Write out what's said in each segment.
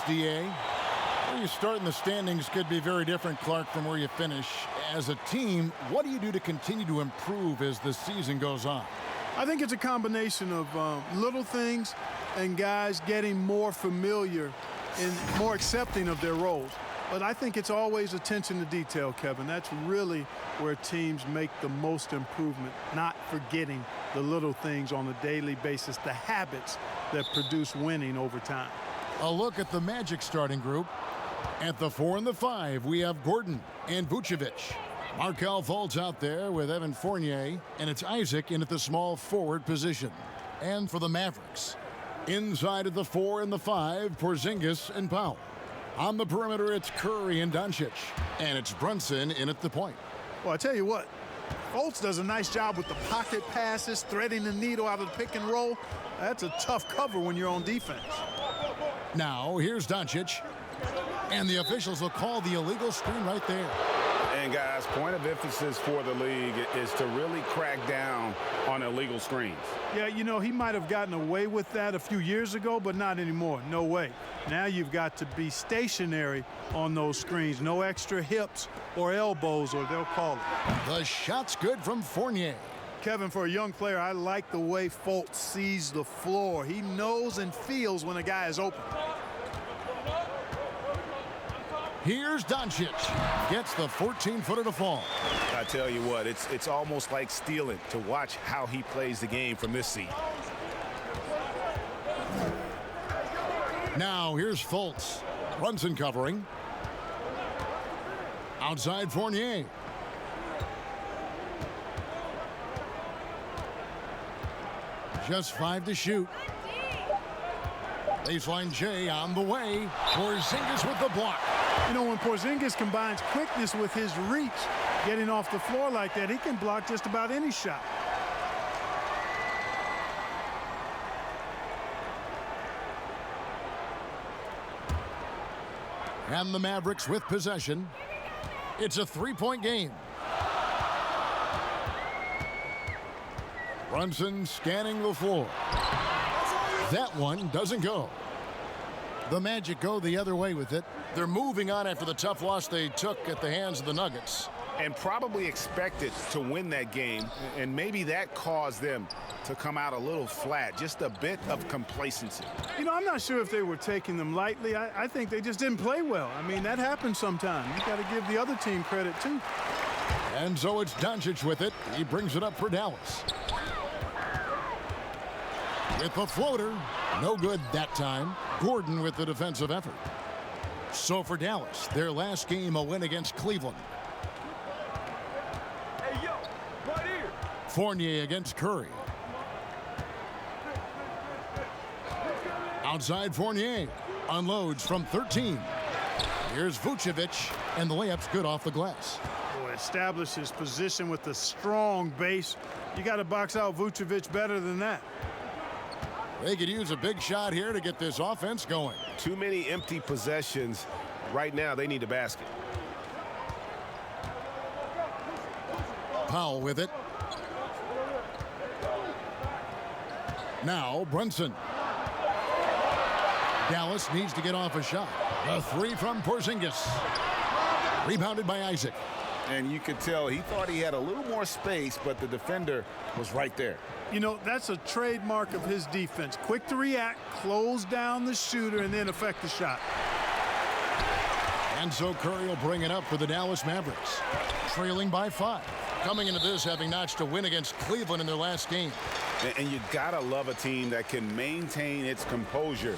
DA. Where you start in the standings could be very different, Clark, from where you finish. As a team, what do you do to continue to improve as the season goes on? I think it's a combination of little things and guys getting more familiar and more accepting of their roles. But I think it's always attention to detail, Kevin. That's really where teams make the most improvement, not forgetting the little things on a daily basis, the habits that produce winning over time. A look at the Magic starting group. At the 4 and the 5, we have Gordon and Vucevic. Markelle Fultz out there with Evan Fournier, and it's Isaac in at the small forward position. And for the Mavericks, inside of the 4 and the 5, Porzingis and Powell. On the perimeter, it's Curry and Doncic, and it's Brunson in at the point. Well, I tell you what, Fultz does a nice job with the pocket passes, threading the needle out of the pick and roll. That's a tough cover when you're on defense. Now, here's Doncic, and the officials will call the illegal screen right there. And, guys, point of emphasis for the league is to really crack down on illegal screens. Yeah, you know, he might have gotten away with that a few years ago, but not anymore. No way. Now you've got to be stationary on those screens. No extra hips or elbows, or they'll call it. The shot's good from Fournier. Kevin, for a young player, I like the way Fultz sees the floor. He knows and feels when a guy is open. Here's Doncic. Gets the 14-footer to fall. I tell you what, it's almost like stealing to watch how he plays the game from this seat. Now here's Fultz. Brunson covering. Outside Fournier. Just 5 to shoot. Baseline J on the way. Porzingis with the block. You know, when Porzingis combines quickness with his reach, getting off the floor like that, he can block just about any shot. And the Mavericks with possession. It's a 3-point game. Brunson scanning the floor. That one doesn't go. The Magic go the other way with it. They're moving on after the tough loss they took at the hands of the Nuggets. And probably expected to win that game, and maybe that caused them to come out a little flat, just a bit of complacency. You know, I'm not sure if they were taking them lightly. I think they just didn't play well. I mean, that happens sometimes. You got to give the other team credit, too. And so it's Doncic with it. He brings it up for Dallas. With the floater, no good that time. Gordon with the defensive effort. So for Dallas, their last game, a win against Cleveland. Hey, yo, right here. Fournier against Curry. Outside Fournier. Unloads from 13. Here's Vucevic, and the layup's good off the glass. Boy, establish his position with a strong base. You got to box out Vucevic better than that. They could use a big shot here to get this offense going. Too many empty possessions. Right now, they need a basket. Powell with it. Now Brunson. Dallas needs to get off a shot. A 3 from Porzingis. Rebounded by Isaac. And you could tell he thought he had a little more space, but the defender was right there. You know, that's a trademark of his defense. Quick to react, close down the shooter, and then affect the shot. And so Curry will bring it up for the Dallas Mavericks. Trailing by 5. Coming into this having notched a win against Cleveland in their last game. And you gotta love a team that can maintain its composure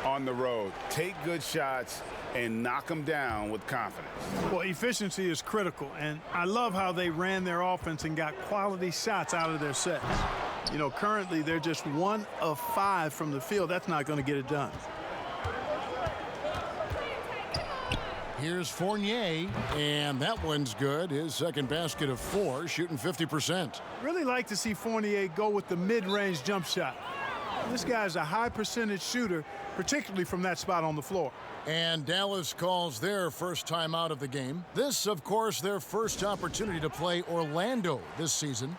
on the road. Take good shots and knock them down with confidence. Well, efficiency is critical, and I love how they ran their offense and got quality shots out of their sets. You know, currently they're just 1 of 5 from the field. That's not going to get it done. Here's Fournier, and that one's good. His second basket of 4, shooting 50%. Really like to see Fournier go with the mid-range jump shot. This guy's a high percentage shooter, particularly from that spot on the floor. And Dallas calls their first time out of the game. This, of course, their first opportunity to play Orlando this season.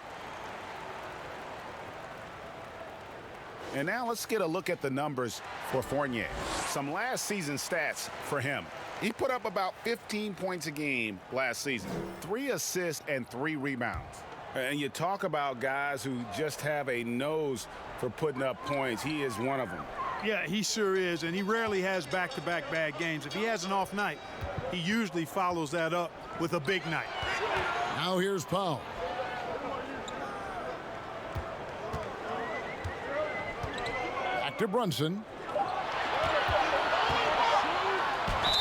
And now let's get a look at the numbers for Fournier. Some last season stats for him. He put up about 15 points a game last season, 3 assists and 3 rebounds. And you talk about guys who just have a nose for putting up points. He is one of them. Yeah, he sure is, and he rarely has back-to-back bad games. If he has an off night, he usually follows that up with a big night. Now here's Powell. Back to Brunson.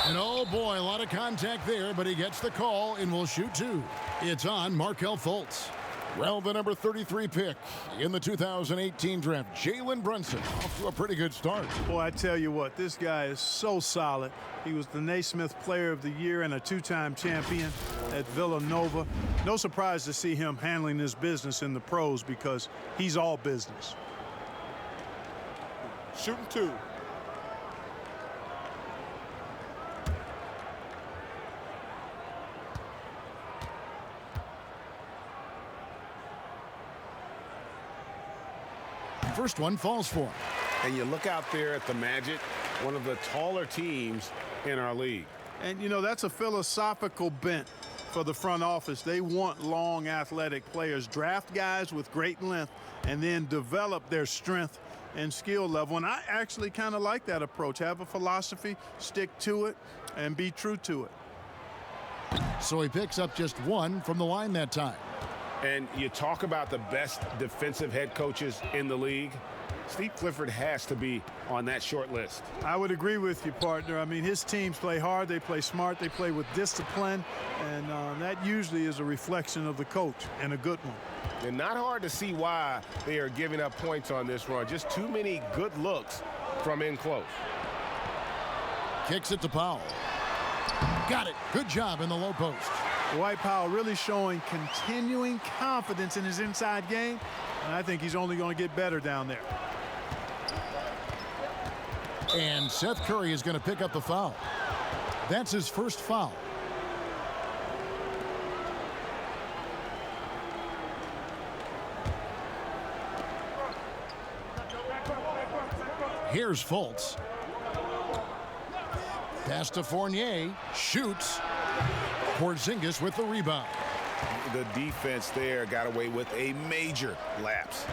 And oh boy, a lot of contact there, but he gets the call and will shoot 2. It's on Markelle Fultz. Well, the number 33 pick in the 2018 draft, Jalen Brunson, off to a pretty good start. Boy, I tell you what, this guy is so solid. He was the Naismith Player of the Year and a 2-time champion at Villanova. No surprise to see him handling his business in the pros because he's all business. Shooting 2. First one falls for him. And you look out there at the Magic, one of the taller teams in our league. And, you know, that's a philosophical bent for the front office. They want long, athletic players. Draft guys with great length and then develop their strength and skill level. And I actually kind of like that approach. Have a philosophy, stick to it, and be true to it. So he picks up just 1 from the line that time. And you talk about the best defensive head coaches in the league. Steve Clifford has to be on that short list. I would agree with you, partner. I mean, his teams play hard, they play smart, they play with discipline, and that usually is a reflection of the coach, and a good one. And not hard to see why they are giving up points on this run. Just too many good looks from in close. Kicks it to Powell. Got it. Good job in the low post. Dwight Powell really showing continuing confidence in his inside game, and I think he's only going to get better down there. And Seth Curry is going to pick up the foul. That's his first foul. Here's Fultz. Pass to Fournier. Shoots. Porzingis with the rebound. The defense there got away with a major lapse.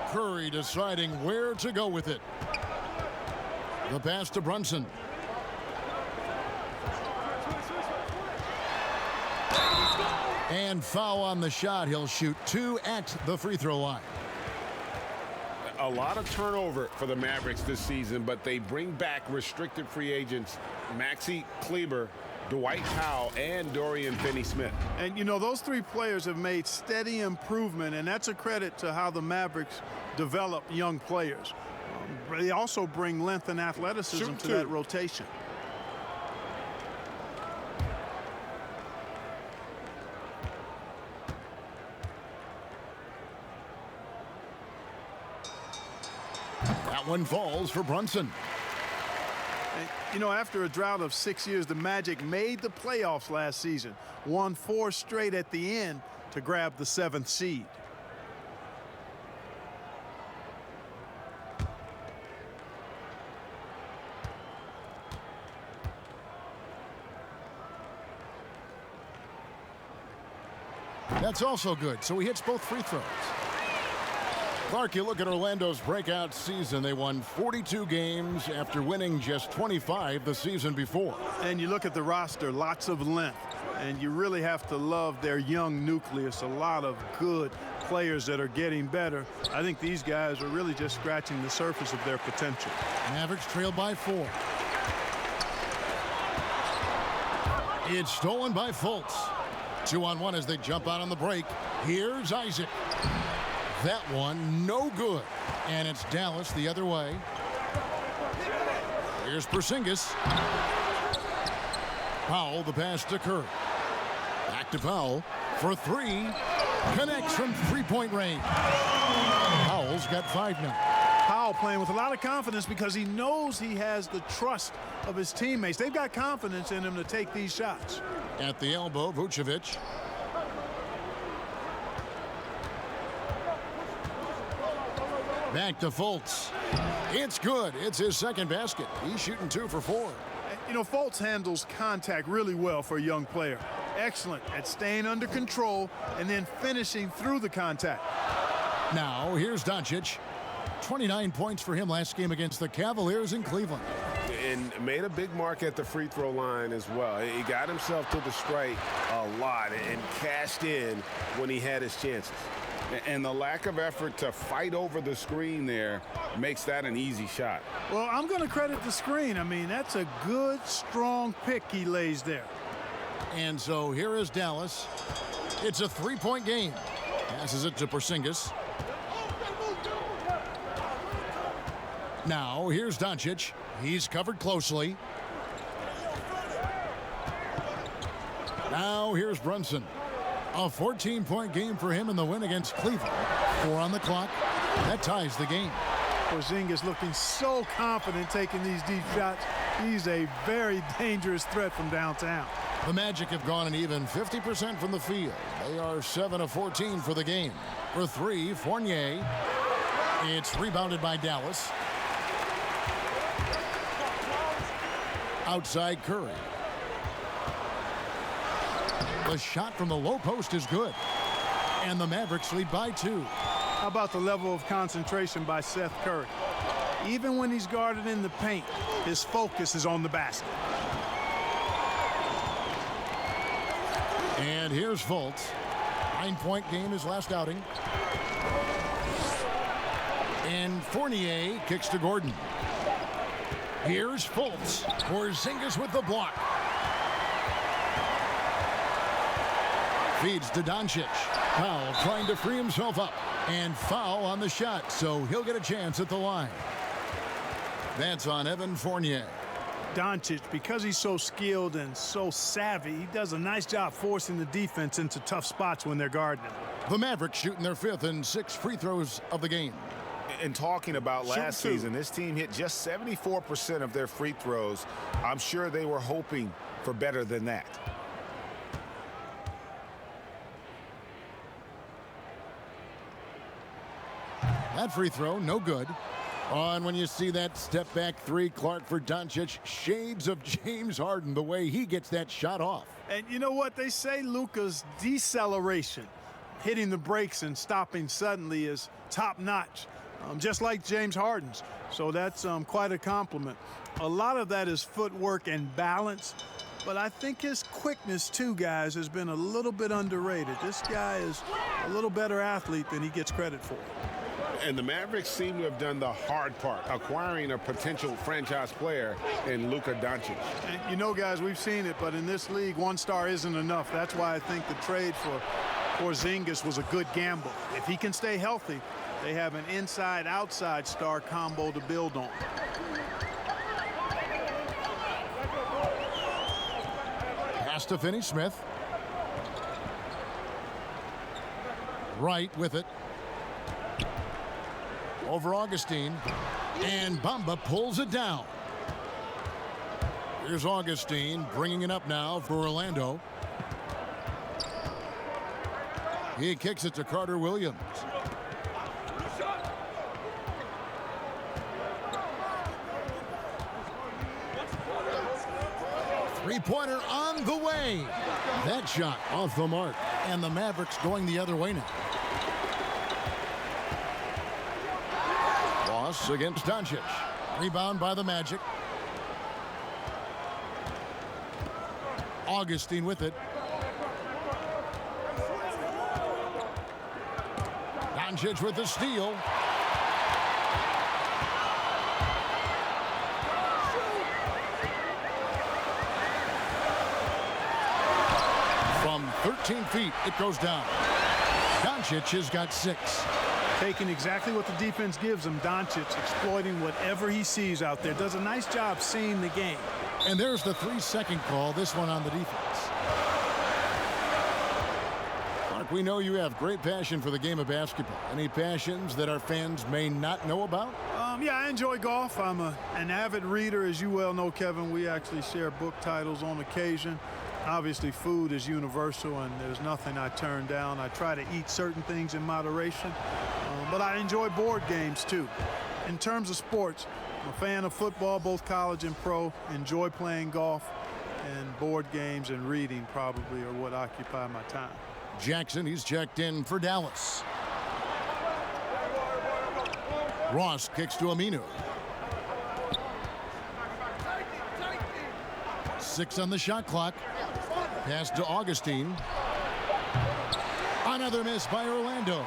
Curry deciding where to go with it. The pass to Brunson. And foul on the shot. He'll shoot 2 at the free throw line. A lot of turnover for the Mavericks this season, but they bring back restricted free agents Maxi Kleber, Dwight Powell, and Dorian Finney-Smith. And, you know, those 3 players have made steady improvement, and that's a credit to how the Mavericks develop young players. They also bring length and athleticism to that rotation. That one falls for Brunson. And, you know, after a drought of 6 years, the Magic made the playoffs last season, won 4 straight at the end to grab the 7th seed. That's also good, so he hits both free throws. Clark, you look at Orlando's breakout season. They won 42 games after winning just 25 the season before. And you look at the roster, lots of length. And you really have to love their young nucleus. A lot of good players that are getting better. I think these guys are really just scratching the surface of their potential. Mavericks trail by 4. It's stolen by Fultz. 2-on-1 as they jump out on the break. Here's Isaac. That one, no good. And it's Dallas the other way. Here's Porzingis. Powell, the pass to Curry. Back to Powell for 3. Connects from three-point range. Powell's got 5 now. Powell playing with a lot of confidence because he knows he has the trust of his teammates. They've got confidence in him to take these shots. At the elbow, Vucevic. Back to Fultz. It's good. It's his second basket. He's shooting 2 for 4. You know, Fultz handles contact really well for a young player. Excellent at staying under control and then finishing through the contact. Now, here's Doncic. 29 points for him last game against the Cavaliers in Cleveland. And made a big mark at the free throw line as well. He got himself to the strike a lot and cashed in when he had his chances. And the lack of effort to fight over the screen there makes that an easy shot. Well, I'm going to credit the screen. I mean, that's a good, strong pick he lays there. And so here is Dallas. It's a 3-point game. Passes it to Porzingis. Now, here's Doncic. He's covered closely. Now, here's Brunson. A 14-point game for him in the win against Cleveland. 4 on the clock. That ties the game. Porzingis looking so confident taking these deep shots. He's a very dangerous threat from downtown. The Magic have gone an even 50% from the field. They are 7 of 14 for the game. For 3, Fournier. It's rebounded by Dallas. Outside Curry. The shot from the low post is good. And the Mavericks lead by 2. How about the level of concentration by Seth Curry? Even when he's guarded in the paint, his focus is on the basket. And here's Fultz. 9-point game his last outing. And Fournier kicks to Gordon. Here's Fultz. Porzingis with the block. Feeds to Doncic. Powell trying to free himself up. And foul on the shot, so he'll get a chance at the line. That's on Evan Fournier. Doncic, because he's so skilled and so savvy, he does a nice job forcing the defense into tough spots when they're guarding him. The Mavericks shooting their 5th and 6th free throws of the game. And talking about last season, this team hit just 74% of their free throws. I'm sure they were hoping for better than that. That free throw, no good. On when you see that step back 3, Clark for Doncic. Shades of James Harden, the way he gets that shot off. And you know what they say, Luka's deceleration, hitting the brakes and stopping suddenly, is top notch, just like James Harden's. So that's quite a compliment. A lot of that is footwork and balance, but I think his quickness too, guys, has been a little bit underrated. This guy is a little better athlete than he gets credit for. And the Mavericks seem to have done the hard part, acquiring a potential franchise player in Luka Doncic. And you know, guys, we've seen it, but in this league, 1 star isn't enough. That's why I think the trade for Porzingis was a good gamble. If he can stay healthy, they have an inside-outside star combo to build on. Pass to Finney-Smith. Right with it. Over Augustine. And Bamba pulls it down. Here's Augustine bringing it up now for Orlando. He kicks it to Carter Williams. Three-pointer on the way. That shot off the mark. And the Mavericks going the other way now. Loss against Doncic. Rebound by the Magic. Augustine with it. Doncic with the steal. From 13 feet, it goes down. Doncic has got 6. Taking exactly what the defense gives him, Doncic exploiting whatever he sees out there. Does a nice job seeing the game. And there's the 3-second call, this one on the defense. Mark, we know you have great passion for the game of basketball. Any passions that our fans may not know about? Yeah, I enjoy golf. I'm an avid reader, as you well know, Kevin. We actually share book titles on occasion. Obviously, food is universal, and there's nothing I turn down. I try to eat certain things in moderation, but I enjoy board games, too. In terms of sports, I'm a fan of football, both college and pro, enjoy playing golf, and board games and reading probably are what occupy my time. Jackson, he's checked in for Dallas. Ross kicks to Aminu. 6 on the shot clock. Pass to Augustine. Another miss by Orlando.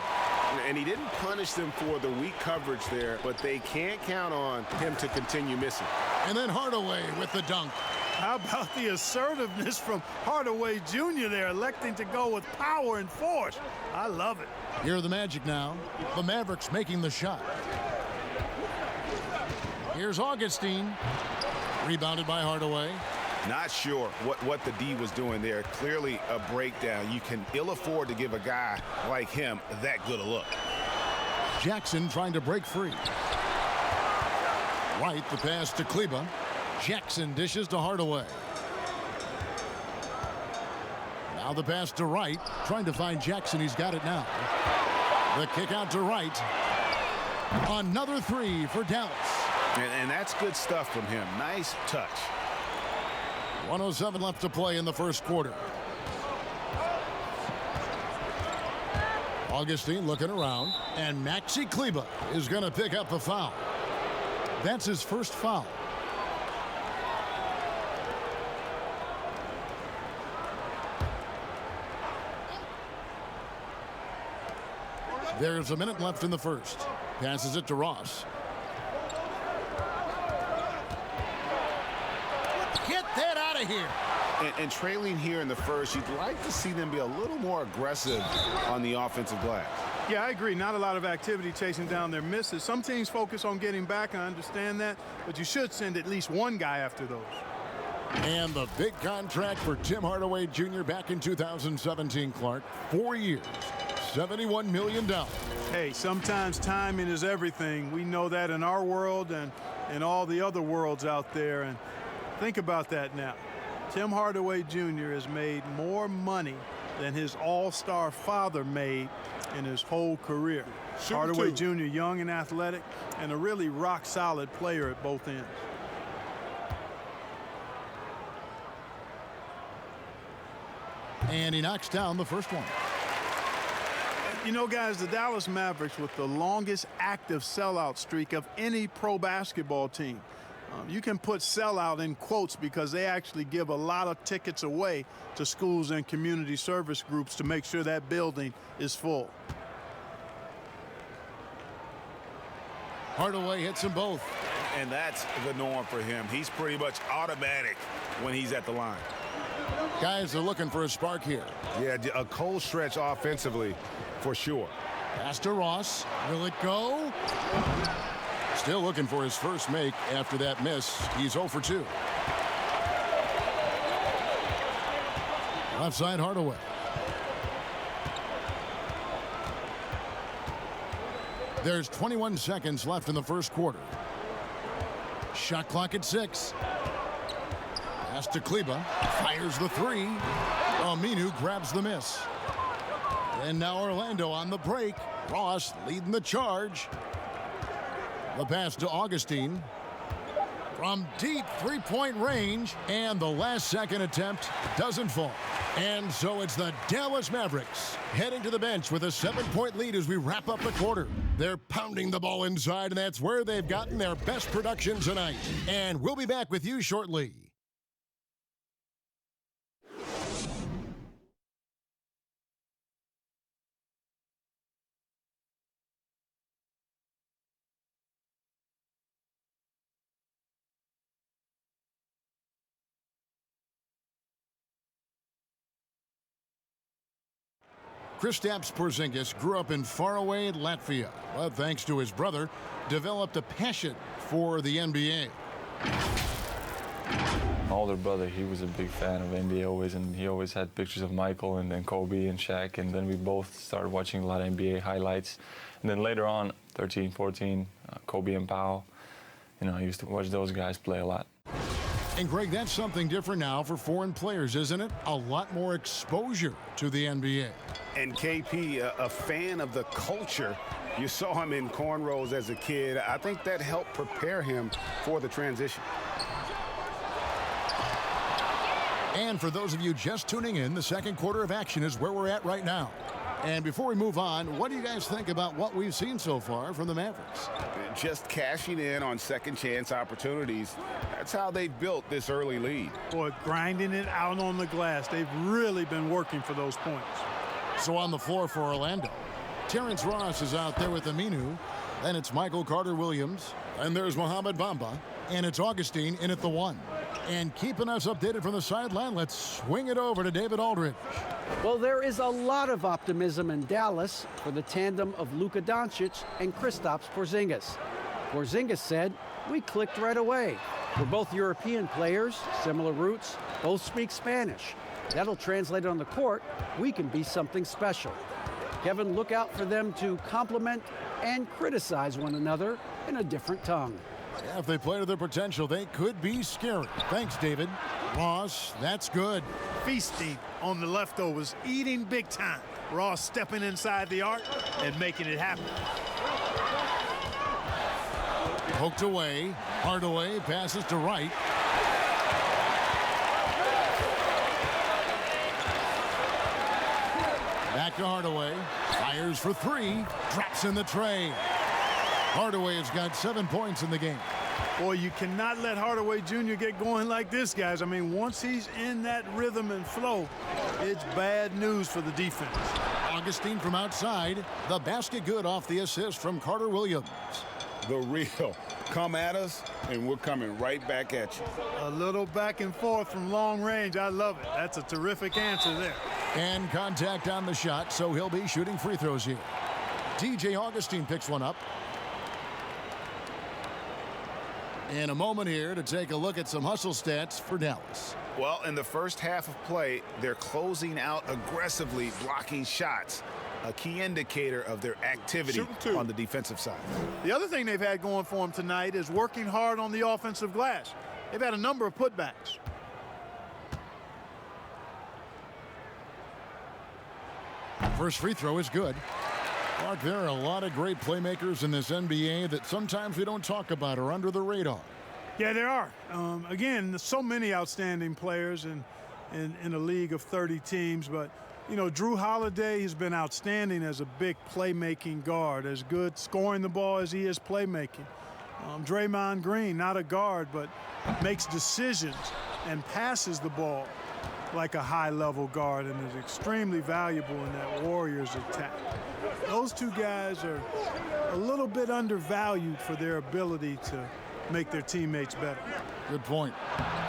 And he didn't punish them for the weak coverage there, but they can't count on him to continue missing. And then Hardaway with the dunk. How about the assertiveness from Hardaway Jr. there, electing to go with power and force? I love it. Here are the Magic now. The Mavericks making the shot. Here's Augustine. Rebounded by Hardaway. Not sure what the D was doing there. Clearly a breakdown. You can ill afford to give a guy like him that good a look. Jackson trying to break free. Right, the pass to Kleba. Jackson dishes to Hardaway. Now the pass to Wright. Trying to find Jackson. He's got it now. The kick out to Wright. Another 3 for Dallas. And that's good stuff from him. Nice touch. 1:07 left to play in the first quarter. Augustine looking around, and Maxi Kleba is going to pick up the foul. That's his first foul. There's a minute left in the first. Passes it to Ross. Get that out of here. And trailing here in the first, you'd like to see them be a little more aggressive on the offensive glass. Yeah, I agree. Not a lot of activity chasing down their misses. Some teams focus on getting back. I understand that. But you should send at least one guy after those. And the big contract for Tim Hardaway Jr. back in 2017, Clark. 4 years, $71 million. Hey, sometimes timing is everything. We know that in our world and in all the other worlds out there. And think about that now. Tim Hardaway Jr. has made more money than his all-star father made in his whole career. Hardaway Jr., young and athletic, and a really rock-solid player at both ends. And he knocks down the first one. You know, guys, the Dallas Mavericks with the longest active sellout streak of any pro basketball team. You can put sellout in quotes because they actually give a lot of tickets away to schools and community service groups to make sure that building is full. Hardaway hits them both. And that's the norm for him. He's pretty much automatic when he's at the line. Guys are looking for a spark here. Yeah, a cold stretch offensively for sure. Pass to Ross. Will it go? Still looking for his first make after that miss. He's 0 for 2. Left side Hardaway. There's 21 seconds left in the first quarter. Shot clock at 6. Pass to Kleba. Fires the 3. Aminu grabs the miss. And now Orlando on the break. Ross leading the charge. The pass to Augustine. From deep three-point range. And the last second attempt doesn't fall. And so it's the Dallas Mavericks heading to the bench with a 7-point lead as we wrap up the quarter. They're pounding the ball inside, and that's where they've gotten their best production tonight. And we'll be back with you shortly. Kristaps Porzingis grew up in faraway Latvia, but thanks to his brother, developed a passion for the NBA. My older brother, he was a big fan of NBA always, and he always had pictures of Michael and then Kobe and Shaq, and then we both started watching a lot of NBA highlights. And then later on, 13, 14, Kobe and Powell, you know, I used to watch those guys play a lot. And Greg, that's something different now for foreign players, isn't it? A lot more exposure to the NBA. And KP, a fan of the culture. You saw him in cornrows as a kid. I think that helped prepare him for the transition. And for those of you just tuning in, the second quarter of action is where we're at right now. And before we move on, what do you guys think about what we've seen so far from the Mavericks? Just cashing in on second chance opportunities. That's how they've built this early lead. Boy, grinding it out on the glass. They've really been working for those points. So on the floor for Orlando, Terrence Ross is out there with Aminu. Then it's Michael Carter-Williams. And there's Mohamed Bamba. And it's Augustine in at the 1. And keeping us updated from the sideline, let's swing it over to David Aldridge. Well, there is a lot of optimism in Dallas for the tandem of Luka Doncic and Kristaps Porzingis. Porzingis said, "We clicked right away. We're both European players, similar roots, both speak Spanish. That'll translate on the court. We can be something special." Kevin, look out for them to compliment and criticize one another in a different tongue. Yeah, if they play to their potential, they could be scary. Thanks, David. Ross, that's good. Feasting on the leftovers, eating big time. Ross stepping inside the arc and making it happen. Poked away. Hardaway passes to Wright. Back to Hardaway. Fires for 3. Drops in the tray. Hardaway has got 7 points in the game. Boy, you cannot let Hardaway Jr. get going like this, guys. I mean, once he's in that rhythm and flow, it's bad news for the defense. Augustine from outside. The basket good off the assist from Carter-Williams. The real. Come at us, and we're coming right back at you. A little back and forth from long range. I love it. That's a terrific answer there. And contact on the shot, so he'll be shooting free throws here. TJ Augustine picks one up. In a moment here to take a look at some hustle stats for Dallas. Well, in the first half of play, they're closing out aggressively, blocking shots, a key indicator of their activity on the defensive side. The other thing they've had going for them tonight is working hard on the offensive glass. They've had a number of putbacks. First free throw is good. Mark, there are a lot of great playmakers in this NBA that sometimes we don't talk about or under the radar. Yeah, there are. Again, there's so many outstanding players in a league of 30 teams. But, you know, Drew Holiday has been outstanding as a big playmaking guard, as good scoring the ball as he is playmaking. Draymond Green, not a guard, but makes decisions and passes the ball like a high-level guard and is extremely valuable in that Warriors attack. Those two guys are a little bit undervalued for their ability to make their teammates better. Good point.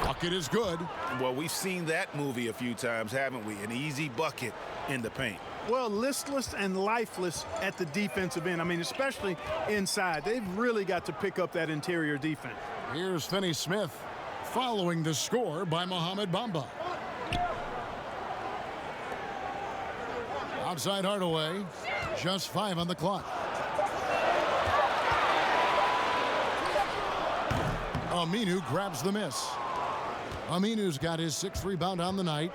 Bucket is good. Well, we've seen that movie a few times, haven't we? An easy bucket in the paint. Well, listless and lifeless at the defensive end. I mean, especially inside. They've really got to pick up that interior defense. Here's Finney-Smith following the score by Mohamed Bamba. Outside Hardaway, just 5 on the clock. Aminu grabs the miss. Aminu's got his 6th rebound on the night.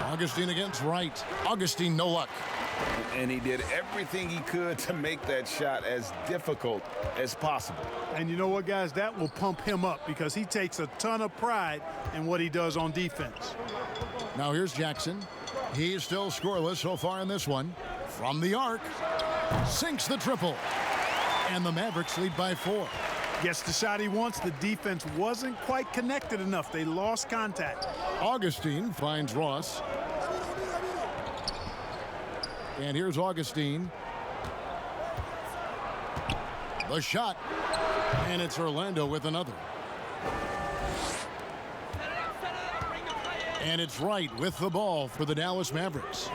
Augustine against Wright. Augustine, no luck. And he did everything he could to make that shot as difficult as possible. And you know what, guys? That will pump him up because he takes a ton of pride in what he does on defense. Now here's Jackson. He's still scoreless so far in this one. From the arc, sinks the triple. And the Mavericks lead by 4. Gets the shot he wants. The defense wasn't quite connected enough. They lost contact. Augustine finds Ross. And here's Augustine. The shot. And it's Orlando with another. And it's Wright with the ball for the Dallas Mavericks.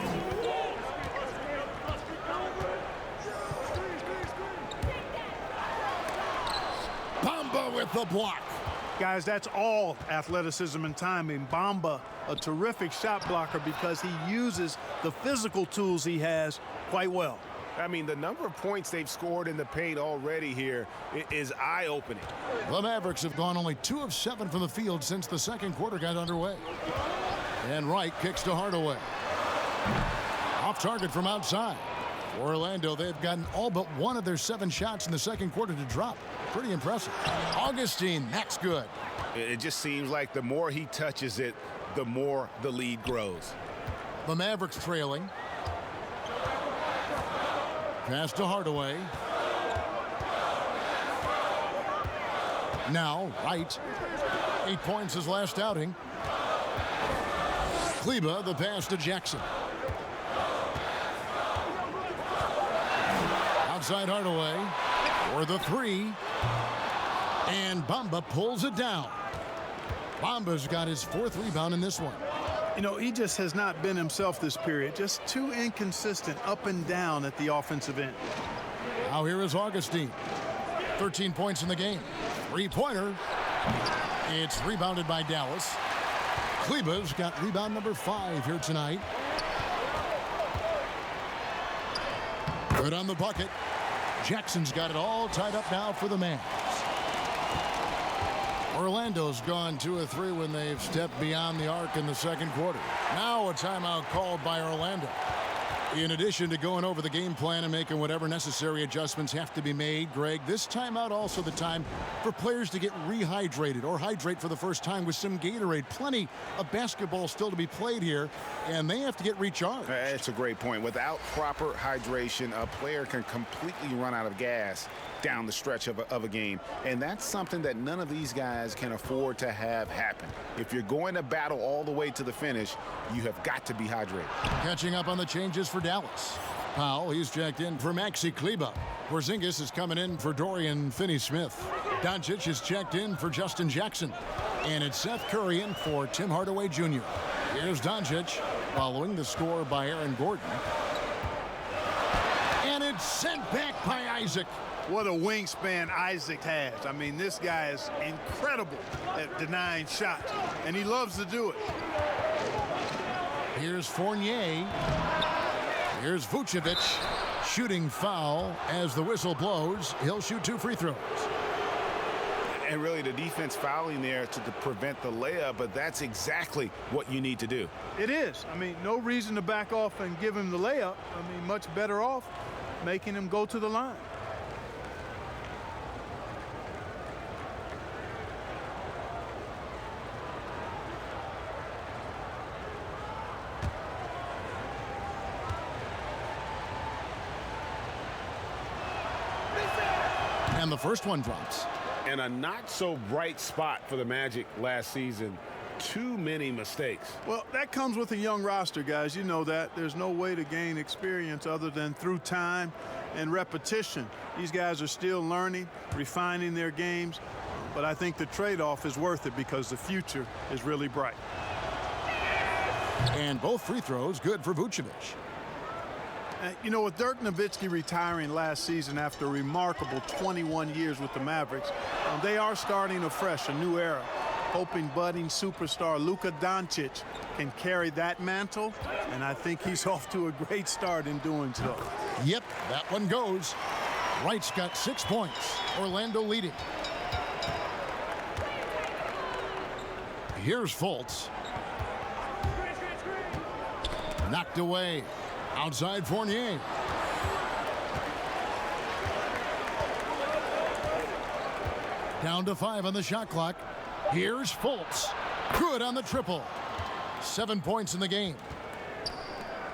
Bamba with the block. Guys, that's all athleticism and timing. Bamba, a terrific shot blocker because he uses the physical tools he has quite well. I mean, the number of points they've scored in the paint already here is eye-opening. The Mavericks have gone only 2 of 7 from the field since the second quarter got underway. And Wright kicks to Hardaway. Off target from outside. For Orlando, they've gotten all but 1 of their 7 shots in the second quarter to drop. Pretty impressive. Augustine, that's good. It just seems like the more he touches it, the more the lead grows. The Mavericks trailing. Pass to Hardaway. Now, Wright. 8 points his last outing. Kleba, the pass to Jackson. Outside Hardaway for the 3. And Bamba pulls it down. Bamba's got his 4th rebound in this one. You know, he just has not been himself this period. Just too inconsistent up and down at the offensive end. Now here is Augustine. 13 points in the game. 3-pointer. It's rebounded by Dallas. Kleba's got rebound number 5 here tonight. Good on the bucket. Jackson's got it all tied up now for the Mavs. Orlando's gone 2 of 3 when they've stepped beyond the arc in the second quarter. Now a timeout called by Orlando. In addition to going over the game plan and making whatever necessary adjustments have to be made, Greg, this timeout also the time for players to get rehydrated or hydrate for the first time with some Gatorade. Plenty of basketball still to be played here, and they have to get recharged. That's a great point. Without proper hydration, a player can completely run out of gas down the stretch of a game. And that's something that none of these guys can afford to have happen. If you're going to battle all the way to the finish, you have got to be hydrated. Catching up on the changes for Dallas. Powell, he's checked in for Maxi Kleba. Porzingis is coming in for Dorian Finney-Smith. Doncic is checked in for Justin Jackson. And it's Seth Curry in for Tim Hardaway Jr. Here's Doncic following the score by Aaron Gordon. And it's sent back by Isaac. What a wingspan Isaac has. I mean, this guy is incredible at denying shots, and he loves to do it. Here's Fournier. Here's Vucevic. Shooting foul as the whistle blows. He'll shoot 2 free throws. And really the defense fouling there to prevent the layup, but that's exactly what you need to do. It is. I mean, no reason to back off and give him the layup. I mean, much better off making him go to the line. And the first one drops. And a not-so-bright spot for the Magic last season. Too many mistakes. Well, that comes with a young roster, guys. You know that. There's no way to gain experience other than through time and repetition. These guys are still learning, refining their games. But I think the trade-off is worth it because the future is really bright. And both free throws good for Vucevic. You know, with Dirk Nowitzki retiring last season after a remarkable 21 years with the Mavericks, they are starting afresh, a new era, hoping budding superstar Luka Doncic can carry that mantle, and I think he's off to a great start in doing so. Yep, that one goes. Wright's got 6 points. Orlando leading. Here's Fultz. Knocked away. Outside Fournier. Down to 5 on the shot clock. Here's Fultz. Good on the triple. 7 points in the game.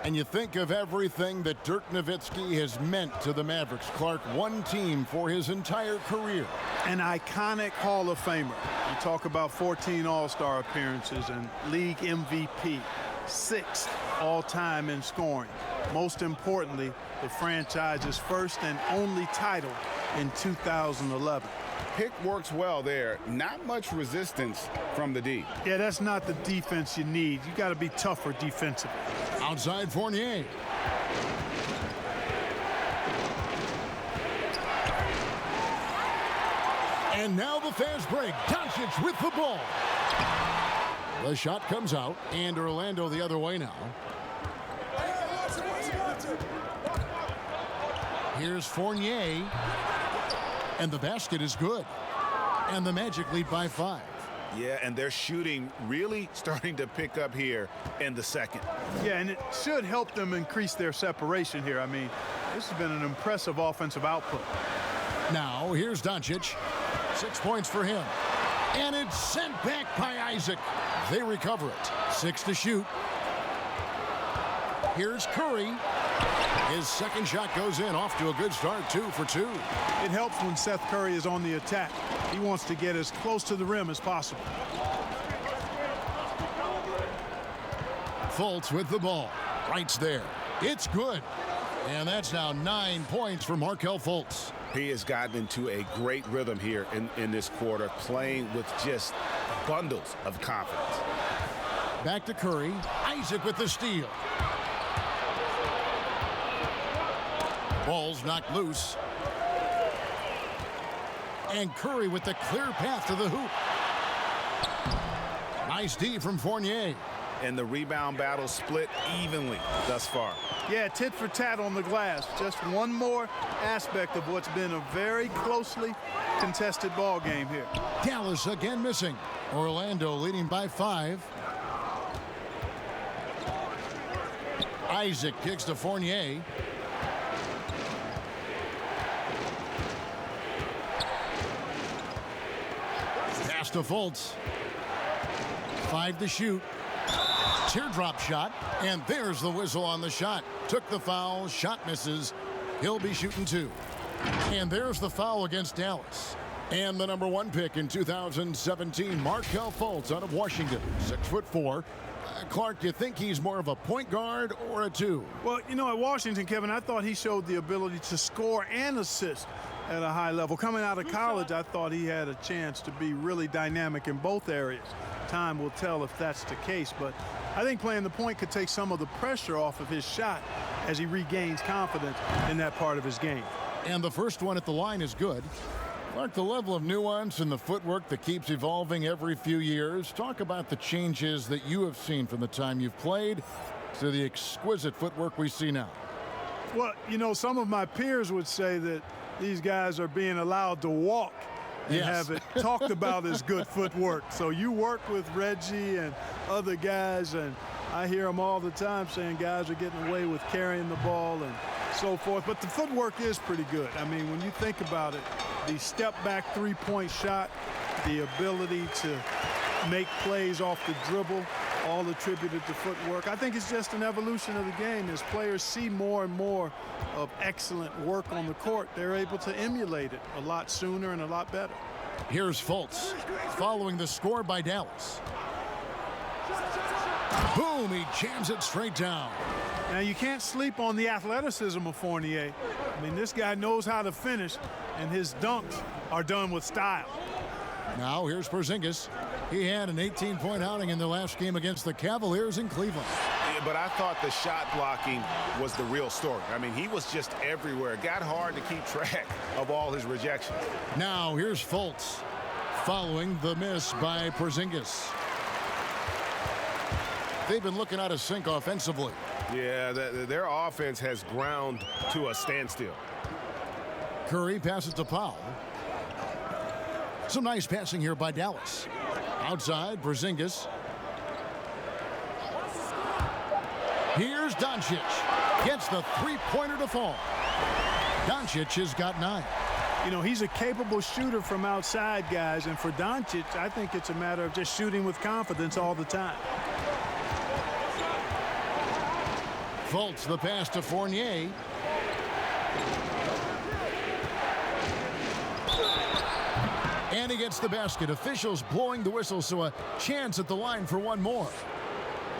And you think of everything that Dirk Nowitzki has meant to the Mavericks. Clark, one team for his entire career. An iconic Hall of Famer. You talk about 14 All-Star appearances and league MVP. 6th all-time in scoring. Most importantly, the franchise's first and only title in 2011. Pick works well there. Not much resistance from the D. Yeah, that's not the defense you need. You got to be tougher defensively. Outside Fournier. And now the fast break. Doncic with the ball. The shot comes out, and Orlando the other way now. Here's Fournier. And the basket is good. And the Magic lead by 5. Yeah, and their shooting really starting to pick up here in the second. Yeah, and it should help them increase their separation here. I mean, this has been an impressive offensive output. Now, here's Doncic. 6 points for him. And it's sent back by Isaac. They recover it. 6 to shoot. Here's Curry. His second shot goes in, off to a good start, 2 for 2. It helps when Seth Curry is on the attack. He wants to get as close to the rim as possible. Fultz with the ball. Right's there. It's good. And that's now 9 points for Markelle Fultz. He has gotten into a great rhythm here in this quarter, playing with just bundles of confidence. Back to Curry. Isaac with the steal. Ball's knocked loose. And Curry with the clear path to the hoop. Nice D from Fournier. And the rebound battle split evenly thus far. Yeah, tit for tat on the glass. Just one more aspect of what's been a very closely contested ball game here. Dallas again missing. Orlando leading by 5. Isaac kicks to Fournier. Pass to Fultz. 5 to shoot. Teardrop shot, and there's the whistle on the shot. Took the foul, shot misses. He'll be shooting 2. And there's the foul against Dallas. And the number 1 pick in 2017, Markelle Fultz out of Washington, 6'4". Clark, do you think he's more of a point guard or a 2? Well, you know, at Washington, Kevin, I thought he showed the ability to score and assist at a high level. Coming out of college, I thought he had a chance to be really dynamic in both areas. Time will tell if that's the case, but I think playing the point could take some of the pressure off of his shot as he regains confidence in that part of his game. And the first one at the line is good. Clark, the level of nuance and the footwork that keeps evolving every few years. Talk about the changes that you have seen from the time you've played to the exquisite footwork we see now. Well, you know, some of my peers would say that these guys are being allowed to walk and have it talked about as good footwork. So you work with Reggie and other guys, and I hear them all the time saying guys are getting away with carrying the ball and so forth. But the footwork is pretty good. I mean, when you think about it, the step-back three-point shot, the ability to make plays off the dribble, all attributed to footwork. I think it's just an evolution of the game. As players see more and more of excellent work on the court, they're able to emulate it a lot sooner and a lot better. Here's Fultz following the score by Dallas. Boom, he jams it straight down. Now, you can't sleep on the athleticism of Fournier. I mean, this guy knows how to finish, and his dunks are done with style. Now here's Porzingis. He had an 18-point outing in the last game against the Cavaliers in Cleveland. Yeah, but I thought the shot blocking was the real story. I mean, he was just everywhere. It got hard to keep track of all his rejections. Now here's Fultz following the miss by Porzingis. They've been looking out of sync offensively. Yeah, their offense has ground to a standstill. Curry passes to Powell. Some nice passing here by Dallas. Outside, Porzingis. Here's Doncic. Gets the three-pointer to fall. Doncic has got 9. You know, he's a capable shooter from outside, guys, and for Doncic, I think it's a matter of just shooting with confidence all the time. Fultz the pass to Fournier. And he gets the basket. Officials blowing the whistle, so a chance at the line for one more.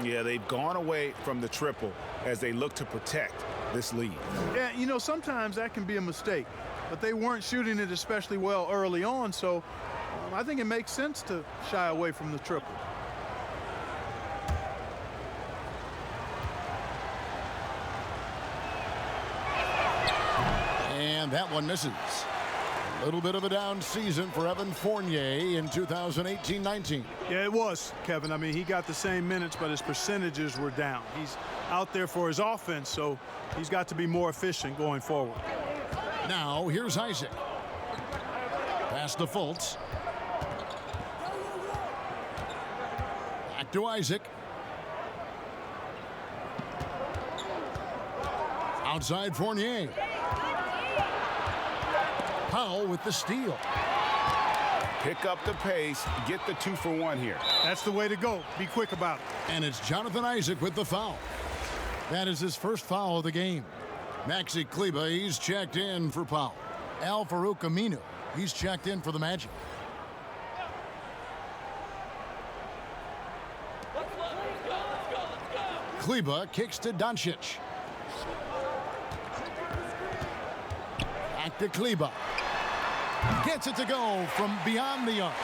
Yeah, they've gone away from the triple as they look to protect this lead. Yeah, you know, sometimes that can be a mistake, but they weren't shooting it especially well early on, so I think it makes sense to shy away from the triple. And that one misses. A little bit of a down season for Evan Fournier in 2018-19. Yeah, it was, Kevin. I mean, he got the same minutes, but his percentages were down. He's out there for his offense, so he's got to be more efficient going forward. Now here's Isaac. Pass to Fultz. Back to Isaac. Outside Fournier. Powell with the steal. Pick up the pace, get the 2 for 1 here. That's the way to go. Be quick about it. And it's Jonathan Isaac with the foul. That is his first foul of the game. Maxi Kleber, he's checked in for Powell. Al-Farouq Aminu, he's checked in for the Magic. Kleber kicks to Doncic. Back to Kleber. Gets it to go from beyond the arc.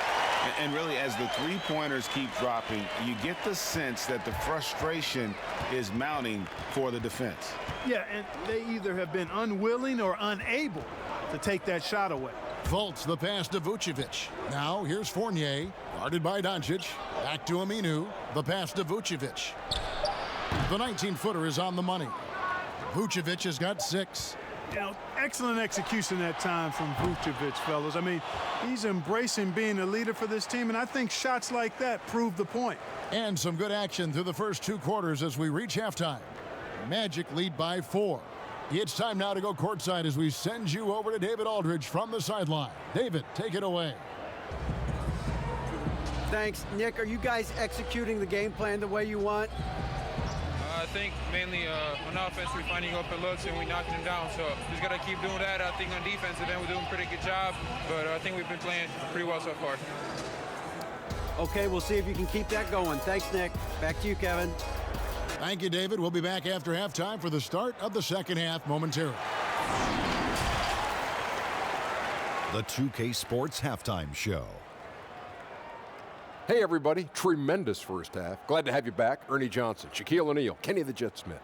And really, as the three-pointers keep dropping, you get the sense that the frustration is mounting for the defense. Yeah, and they either have been unwilling or unable to take that shot away. Fultz the pass to Vucevic. Now here's Fournier, guarded by Doncic. Back to Aminu. The pass to Vucevic. The 19-footer is on the money. Vucevic has got 6. You know, excellent execution that time from Vucevic, fellas. I mean, he's embracing being a leader for this team, and I think shots like that prove the point. And some good action through the first 2 quarters as we reach halftime. Magic lead by 4. It's time now to go courtside as we send you over to David Aldridge from the sideline. David, take it away. Thanks. Nick, are you guys executing the game plan the way you want? I think mainly on offense we're finding open looks and we're knocking them down. So just got to keep doing that. I think on defensive end we're doing a pretty good job. But I think we've been playing pretty well so far. Okay, we'll see if you can keep that going. Thanks, Nick. Back to you, Kevin. Thank you, David. We'll be back after halftime for the start of the second half momentarily. The 2K Sports Halftime Show. Hey, everybody. Tremendous first half. Glad to have you back. Ernie Johnson, Shaquille O'Neal, Kenny the Jet Smith.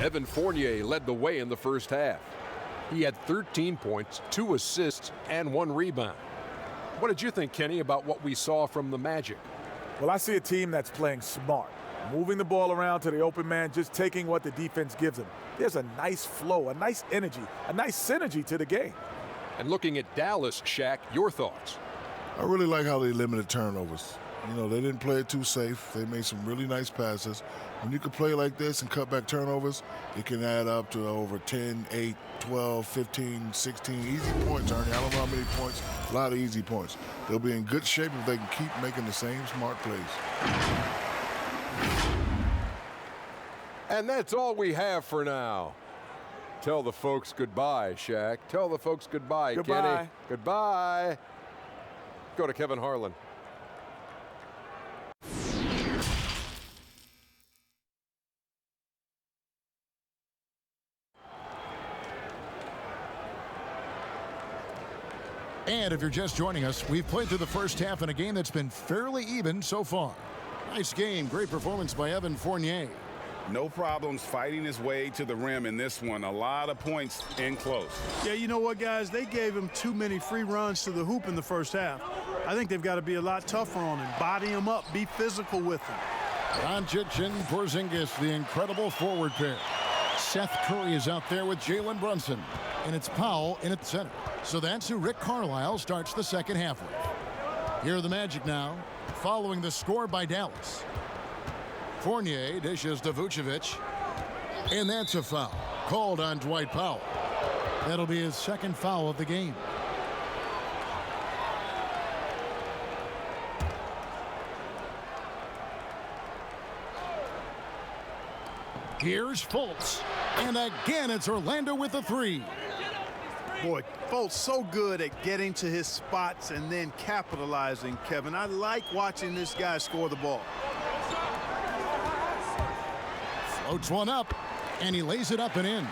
Evan Fournier led the way in the first half. He had 13 points, 2 assists, and 1 rebound. What did you think, Kenny, about what we saw from the Magic? Well, I see a team that's playing smart, moving the ball around to the open man, just taking what the defense gives them. There's a nice flow, a nice energy, a nice synergy to the game. And looking at Dallas, Shaq, your thoughts? I really like how they limited turnovers. You know, they didn't play it too safe. They made some really nice passes. When you can play like this and cut back turnovers, it can add up to over 10, 8, 12, 15, 16 easy points, Ernie. I don't know how many points, a lot of easy points. They'll be in good shape if they can keep making the same smart plays. And that's all we have for now. Tell the folks goodbye, Shaq. Tell the folks goodbye, Goodbye. Kenny. Goodbye. Go to Kevin Harlan. And if you're just joining us, we've played through the first half in a game that's been fairly even so far. Nice game, great performance by Evan Fournier. No problems fighting his way to the rim in this one. A lot of points in close. Yeah, you know what, guys? They gave him too many free runs to the hoop in the first half. I think they've got to be a lot tougher on him. Body him up. Be physical with him. Doncic and Porzingis, the incredible forward pair. Seth Curry is out there with Jalen Brunson. And it's Powell in at center. So that's who Rick Carlisle starts the second half with. Here are the Magic now, following the score by Dallas. Fournier dishes to Vucevic. And that's a foul called on Dwight Powell. That'll be his second foul of the game. Here's Fultz. And again, it's Orlando with the 3. Boy, Fultz so good at getting to his spots and then capitalizing, Kevin. I like watching this guy score the ball. Floats one up, and he lays it up and in.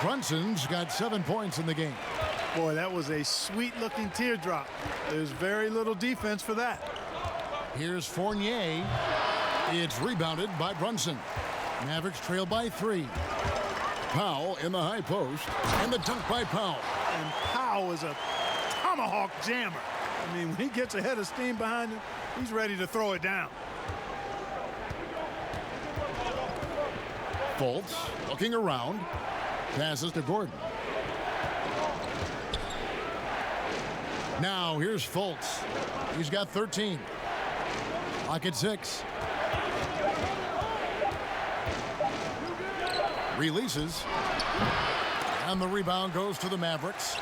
Brunson's got 7 points in the game. Boy, that was a sweet-looking teardrop. There's very little defense for that. Here's Fournier. It's rebounded by Brunson. Mavericks trail by 3. Powell in the high post, and the dunk by Powell. And Powell is a tomahawk jammer. I mean, when he gets ahead of steam behind him, he's ready to throw it down. Fultz looking around. Passes to Gordon. Now here's Fultz. He's got 13. Clock at 6. Releases. And the rebound goes to the Mavericks.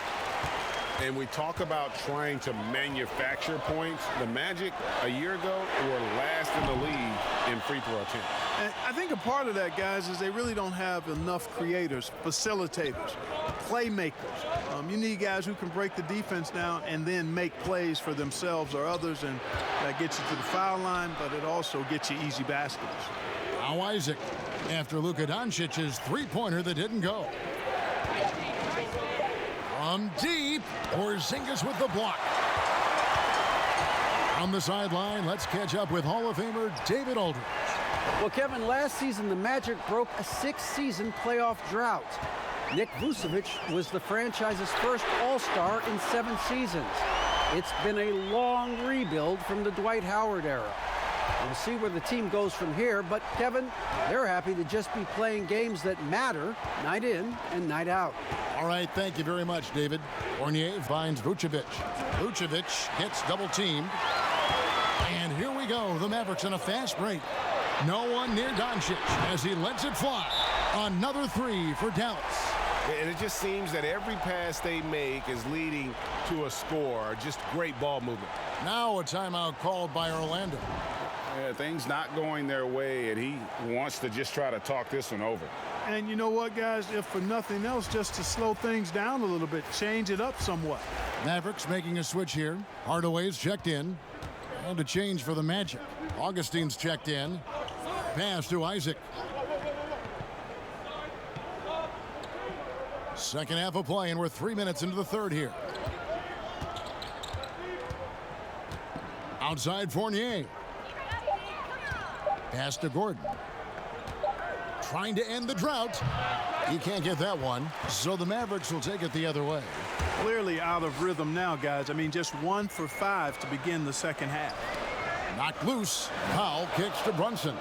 And we talk about trying to manufacture points. The Magic a year ago were last in the league in free throw attempts. And I think a part of that, guys, is they really don't have enough creators, facilitators, playmakers. You need guys who can break the defense down and then make plays for themselves or others, and that gets you to the foul line, but it also gets you easy baskets. Now Isaac, after Luka Doncic's three-pointer that didn't go. From deep, Porzingis with the block. On the sideline, let's catch up with Hall of Famer David Aldridge. Well, Kevin, last season the Magic broke a 6-season playoff drought. Nick Vucevic was the franchise's first All-Star in 7 seasons. It's been a long rebuild from the Dwight Howard era. We'll see where the team goes from here, but Kevin, they're happy to just be playing games that matter night in and night out. All right, thank you very much, David. Fournier finds Vucevic. Vucevic gets double-teamed. And here we go, the Mavericks in a fast break. No one near Doncic as he lets it fly. Another three for Dallas. And it just seems that every pass they make is leading to a score. Just great ball movement. Now a timeout called by Orlando. Yeah, things not going their way, and he wants to just try to talk this one over. And you know what, guys? If for nothing else, just to slow things down a little bit, change it up somewhat. Mavericks making a switch here. Hardaway's checked in. And a change for the Magic. Augustine's checked in. Pass to Isaac. Second half of play, and we're 3 minutes into the third here. Outside Fournier. Pass to Gordon. Trying to end the drought. He can't get that one, so the Mavericks will take it the other way. Clearly out of rhythm now, guys. I mean, just 1 for 5 to begin the second half. Knocked loose. Powell kicks to Brunson.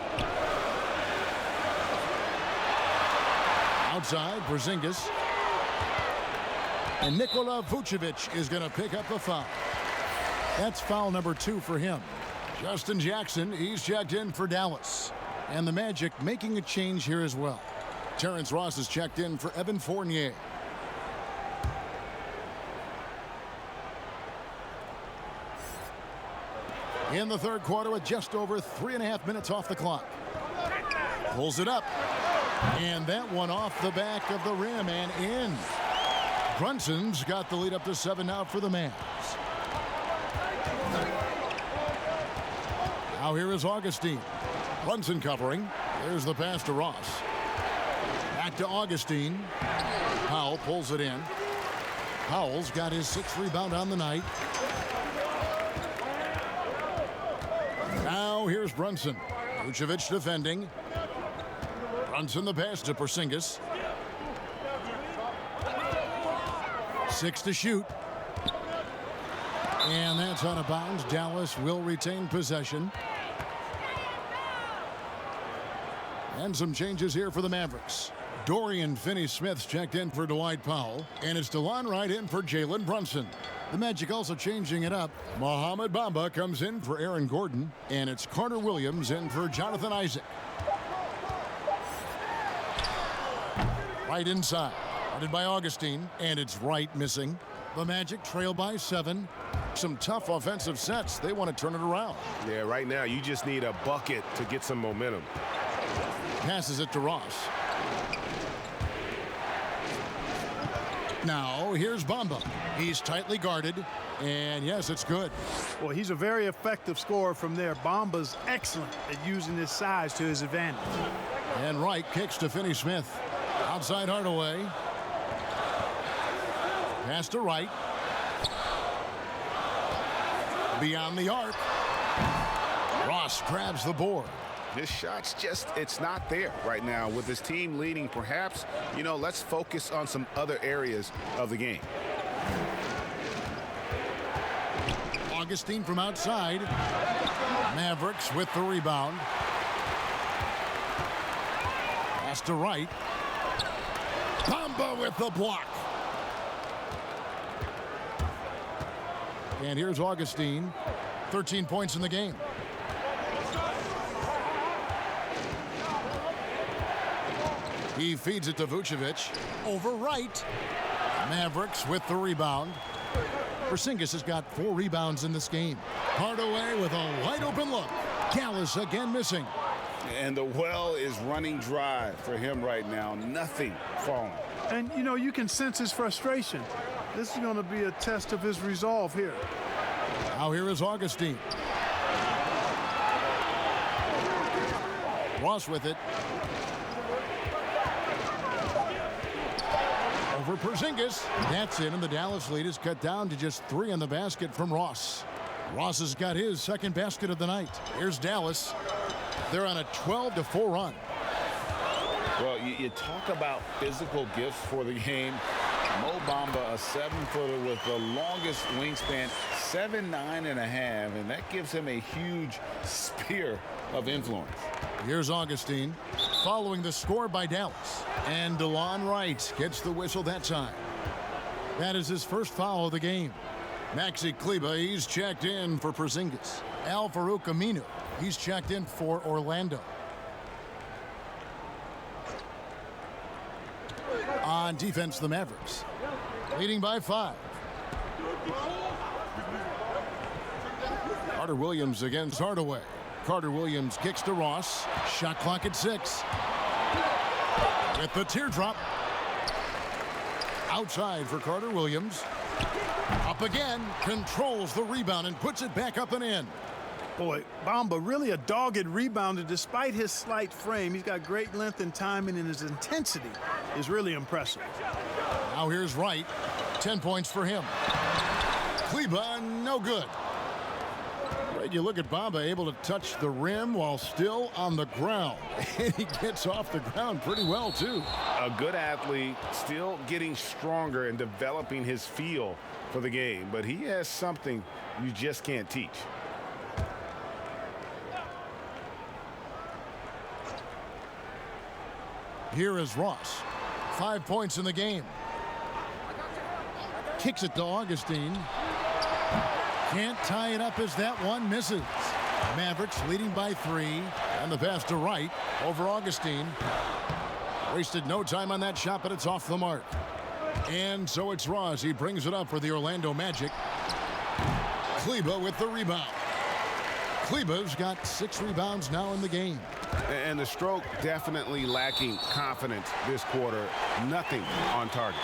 Outside, Porzingis. And Nikola Vucevic is going to pick up the foul. That's foul number 2 for him. Justin Jackson, he's checked in for Dallas. And the Magic making a change here as well. Terrence Ross is checked in for Evan Fournier. In the third quarter with just over 3.5 minutes off the clock. Pulls it up. And that one off the back of the rim and in. Brunson's got the lead up to 7 now for the Mavs. Now here is Augustine. Brunson covering. There's the pass to Ross. Back to Augustine. Powell pulls it in. Powell's got his 6th rebound on the night. Now here's Brunson. Vucevic defending. Brunson the pass to Porzingis. 6 to shoot. And that's out of bounds. Dallas will retain possession. And some changes here for the Mavericks. Dorian Finney-Smith's checked in for Dwight Powell. And it's DeLon Wright in for Jalen Brunson. The Magic also changing it up. Mohamed Bamba comes in for Aaron Gordon. And it's Carter Williams in for Jonathan Isaac. Right inside. Guarded by Augustine. And it's Wright missing. The Magic trail by 7. Some tough offensive sets. They want to turn it around. Yeah, right now you just need a bucket to get some momentum. Passes it to Ross. Now here's Bamba. He's tightly guarded. And yes, it's good. Well, he's a very effective scorer from there. Bamba's excellent at using his size to his advantage. And Wright kicks to Finney-Smith. Outside Hardaway. Pass to Wright. Beyond the arc. Ross grabs the board. This shot's just, it's not there right now. With his team leading, perhaps, let's focus on some other areas of the game. Augustine from outside. Mavericks with the rebound. Pass to Wright. Bamba with the block. And here's Augustine. 13 points in the game. He feeds it to Vucevic. Over right. Mavericks with the rebound. Porzingis has got 4 rebounds in this game. Hardaway with a wide open look. Dallas again missing. And the well is running dry for him right now. Nothing falling. And, you know, you can sense his frustration. This is going to be a test of his resolve here. Now here is Augustine. Ross with it. Over Porzingis. That's in, and the Dallas lead is cut down to just 3 on the basket from Ross. Ross has got his second basket of the night. Here's Dallas. They're on a 12-4 run. Well, you talk about physical gifts for the game. Mo Bamba, a 7-footer with the longest wingspan, 7'9.5", and that gives him a huge spear of influence. Here's Augustine following the score by Dallas. And DeLon Wright gets the whistle that time. That is his first foul of the game. Maxi Kleber, he's checked in for Porzingis. Al-Farouq Aminu, he's checked in for Orlando. On defense, the Mavericks leading by 5. Carter Williams against Hardaway. Carter Williams kicks to Ross. Shot clock at 6. With the teardrop. Outside for Carter Williams. Up again. Controls the rebound and puts it back up and in. Boy, Bamba really a dogged rebounder despite his slight frame. He's got great length and timing, and his intensity is really impressive. Now here's Wright. 10 points for him. Kleber, no good. Right, you look at Bamba able to touch the rim while still on the ground. And he gets off the ground pretty well, too. A good athlete, still getting stronger and developing his feel for the game. But he has something you just can't teach. Here is Ross. 5 points in the game. Kicks it to Augustine. Can't tie it up as that one misses. Mavericks leading by 3. And the pass to Wright over Augustine. Wasted no time on that shot, but it's off the mark. And so it's Ross. He brings it up for the Orlando Magic. Kleber with the rebound. Kleber's got 6 rebounds now in the game. And the stroke definitely lacking confidence this quarter. Nothing on target.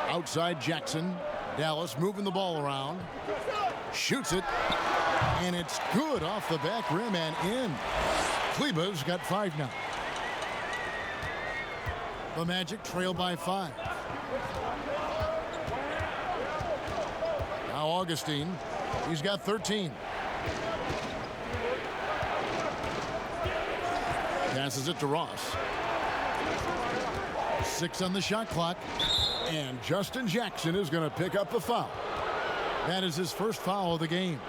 Outside Jackson. Dallas moving the ball around. Shoots it. And it's good off the back rim and in. Kleber's got 5 now. The Magic trail by 5. Now Augustine. He's got 13. Passes it to Ross. 6 on the shot clock. And Justin Jackson is going to pick up the foul. That is his first foul of the game.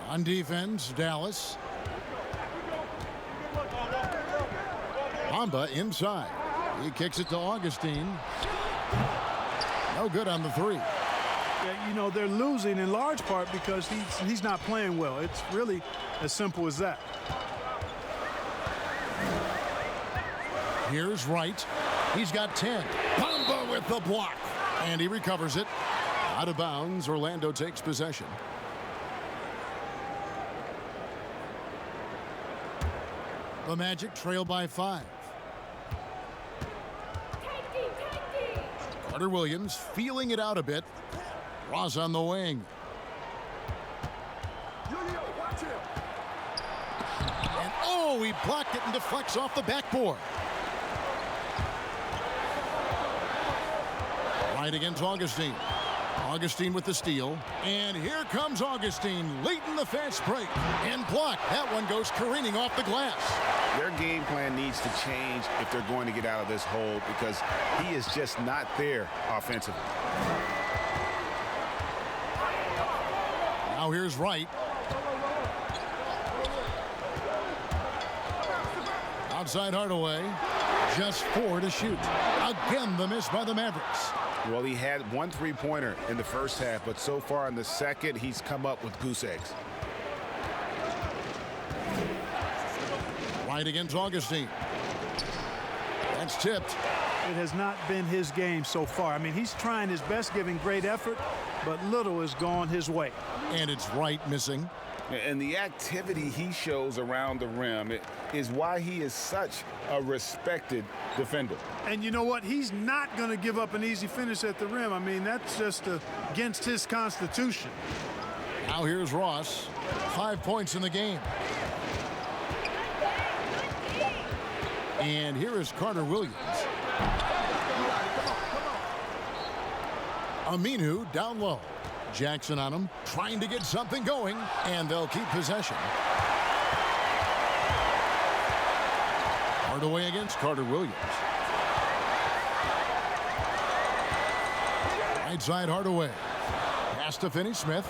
On defense, Dallas. Bamba inside. He kicks it to Augustine. No good on the 3. Yeah, you know, they're losing in large part because he's not playing well. It's really as simple as that. Here's Wright. He's got 10. Bamba with the block. And he recovers it. Out of bounds. Orlando takes possession. The Magic trail by 5. Carter Williams feeling it out a bit. Ross on the wing. And oh, he blocked it and deflects off the backboard. Right against Augustine. Augustine with the steal. And here comes Augustine late in the fast break. And blocked. That one goes careening off the glass. Their game plan needs to change if they're going to get out of this hole because he is just not there offensively. Now here's Wright. Outside Hardaway. Just 4 to shoot. Again, the miss by the Mavericks. Well, he had 1 3-pointer in the first half, but so far in the second, he's come up with goose eggs. Right against Augustine. That's tipped. It has not been his game so far. I mean, he's trying his best, giving great effort, but little has gone his way. And it's Wright missing. And the activity he shows around the rim is why he is such a respected defender. And you know what? He's not going to give up an easy finish at the rim. I mean, that's just against his constitution. Now here's Ross. 5 points in the game. And here is Carter Williams. Aminu down low. Jackson on him, trying to get something going, and they'll keep possession. Hardaway against Carter Williams. Right side Hardaway. Pass to Finney-Smith.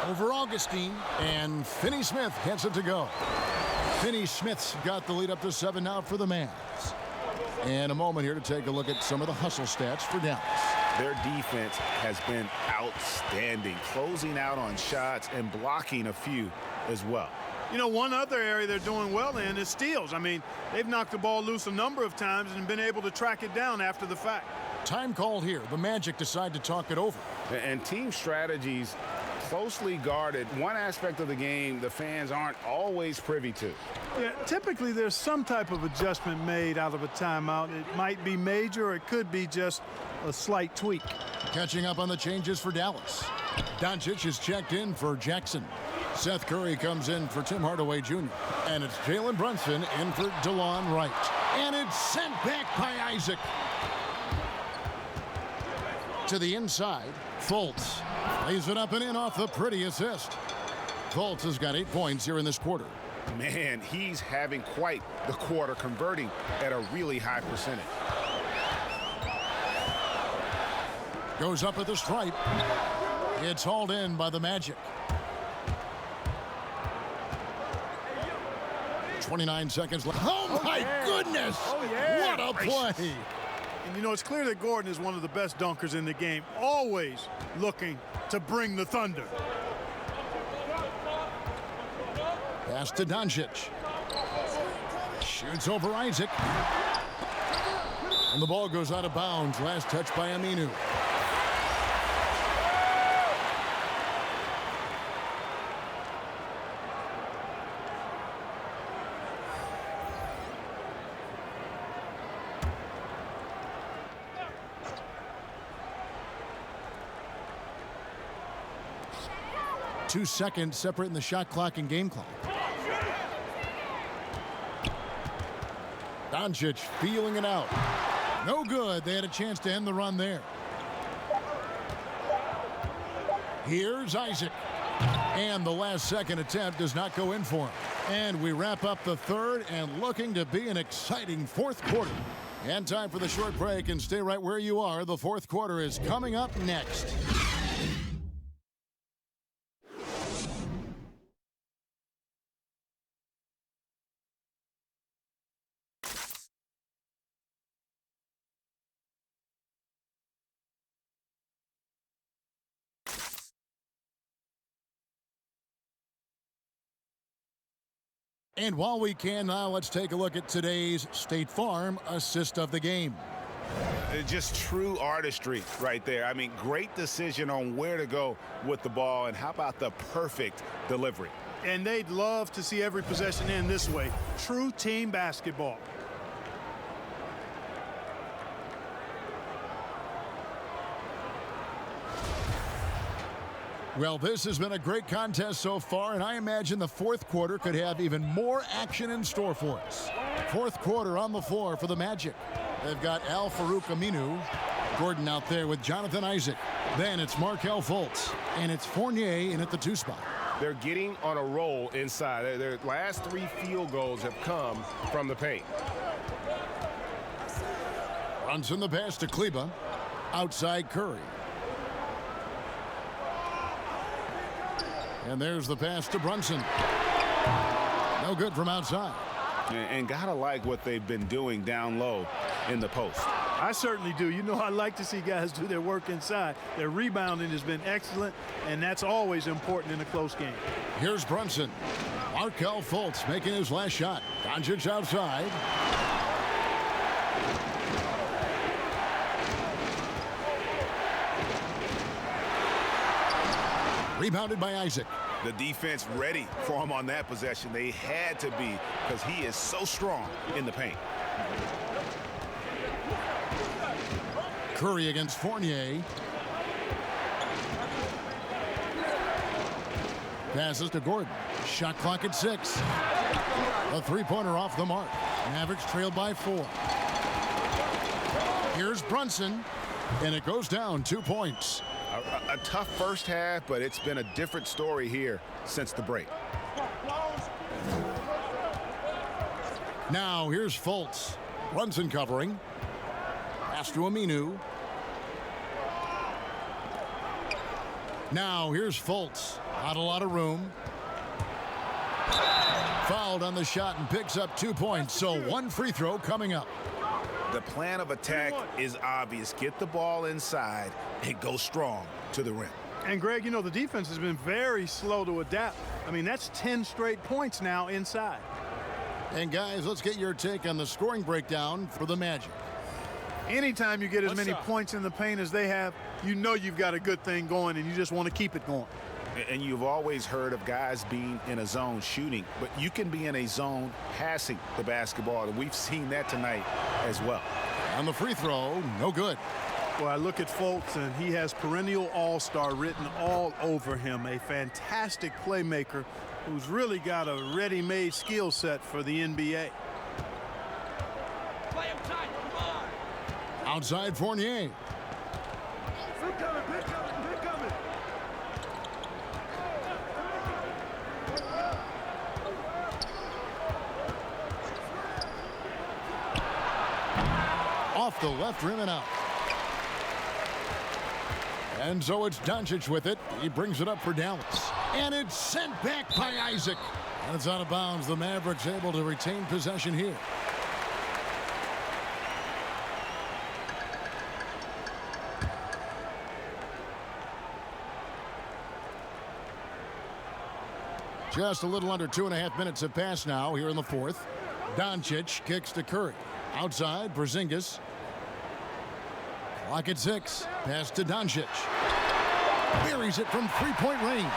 Over Augustine, and Finney-Smith gets it to go. Finney-Smith's got the lead up to 7 now for the Mavs. And a moment here to take a look at some of the hustle stats for Dallas. Their defense has been outstanding, closing out on shots and blocking a few as well. You know, one other area they're doing well in is steals. I mean, they've knocked the ball loose a number of times and been able to track it down after the fact. Time called here. The Magic decide to talk it over. And team strategies closely guarded. One aspect of the game the fans aren't always privy to. Yeah, typically there's some type of adjustment made out of a timeout. It might be major or it could be just a slight tweak. Catching up on the changes for Dallas. Doncic is checked in for Jackson. Seth Curry comes in for Tim Hardaway Jr. And it's Jalen Brunson in for DeLon Wright. And it's sent back by Isaac. To the inside, Fultz lays it up and in off the pretty assist. Fultz has got 8 points here in this quarter. Man, he's having quite the quarter, converting at a really high percentage. Goes up at the stripe. It's hauled in by the Magic. 29 seconds left. Oh, my goodness! Oh, yeah. What a play! And you know, it's clear that Gordon is one of the best dunkers in the game, always looking to bring the thunder. Pass to Doncic. Shoots over Isaac. And the ball goes out of bounds. Last touch by Aminu. Two seconds separating the shot clock and game clock. Doncic feeling it out. No good. They had a chance to end the run there. Here's Isaac. And the last second attempt does not go in for him. And we wrap up the third and looking to be an exciting fourth quarter. And time for the short break, and stay right where you are. The fourth quarter is coming up next. And while we can now, let's take a look at today's State Farm assist of the game. Just true artistry right there. I mean, great decision on where to go with the ball, and how about the perfect delivery? And they'd love to see every possession end this way. True team basketball. Well, this has been a great contest so far, and I imagine the fourth quarter could have even more action in store for us. Fourth quarter on the floor for the Magic. They've got Al-Farouq Aminu, Gordon out there with Jonathan Isaac. Then it's Markelle Fultz. And it's Fournier in at the 2 spot. They're getting on a roll inside. Their last 3 field goals have come from the paint. Runs in the pass to Kleba. Outside Curry. And there's the pass to Brunson. No good from outside. And gotta like what they've been doing down low in the post. I certainly do. You know, I like to see guys do their work inside. Their rebounding has been excellent, and that's always important in a close game. Here's Brunson. Markelle Fultz making his last shot. Doncic outside. Rebounded by Isaac. The defense ready for him on that possession. They had to be, because he is so strong in the paint. Curry against Fournier. Passes to Gordon. Shot clock at 6. A 3-pointer off the mark. Mavericks trailed by 4. Here's Brunson, and it goes down 2 points. A tough first half, but it's been a different story here since the break. Now here's Fultz. Brunson covering. Pass to Aminu. Now here's Fultz. Not a lot of room. Fouled on the shot and picks up 2 points. So 1 free throw coming up. The plan of attack is obvious. Get the ball inside and go strong to the rim. And, Greg, you know, the defense has been very slow to adapt. I mean, that's 10 straight points now inside. And, guys, let's get your take on the scoring breakdown for the Magic. Anytime you get as many points in the paint as they have, you know you've got a good thing going, and you just want to keep it going. And you've always heard of guys being in a zone shooting, but you can be in a zone passing the basketball, and we've seen that tonight as well. On the free throw, no good. Well, I look at Fultz, and he has perennial all-star written all over him, a fantastic playmaker who's really got a ready-made skill set for the NBA. Play him tight, come on. Outside Fournier. They're coming, they're coming, they're coming. Off the left rim and out. And so it's Doncic with it. He brings it up for Dallas. And it's sent back by Isaac. And it's out of bounds. The Mavericks able to retain possession here. Just a little under 2.5 minutes have passed now here in the 4th. Doncic kicks to Curry. Outside, Porzingis. Clock at 6. Pass to Doncic. Buries it from 3-point range.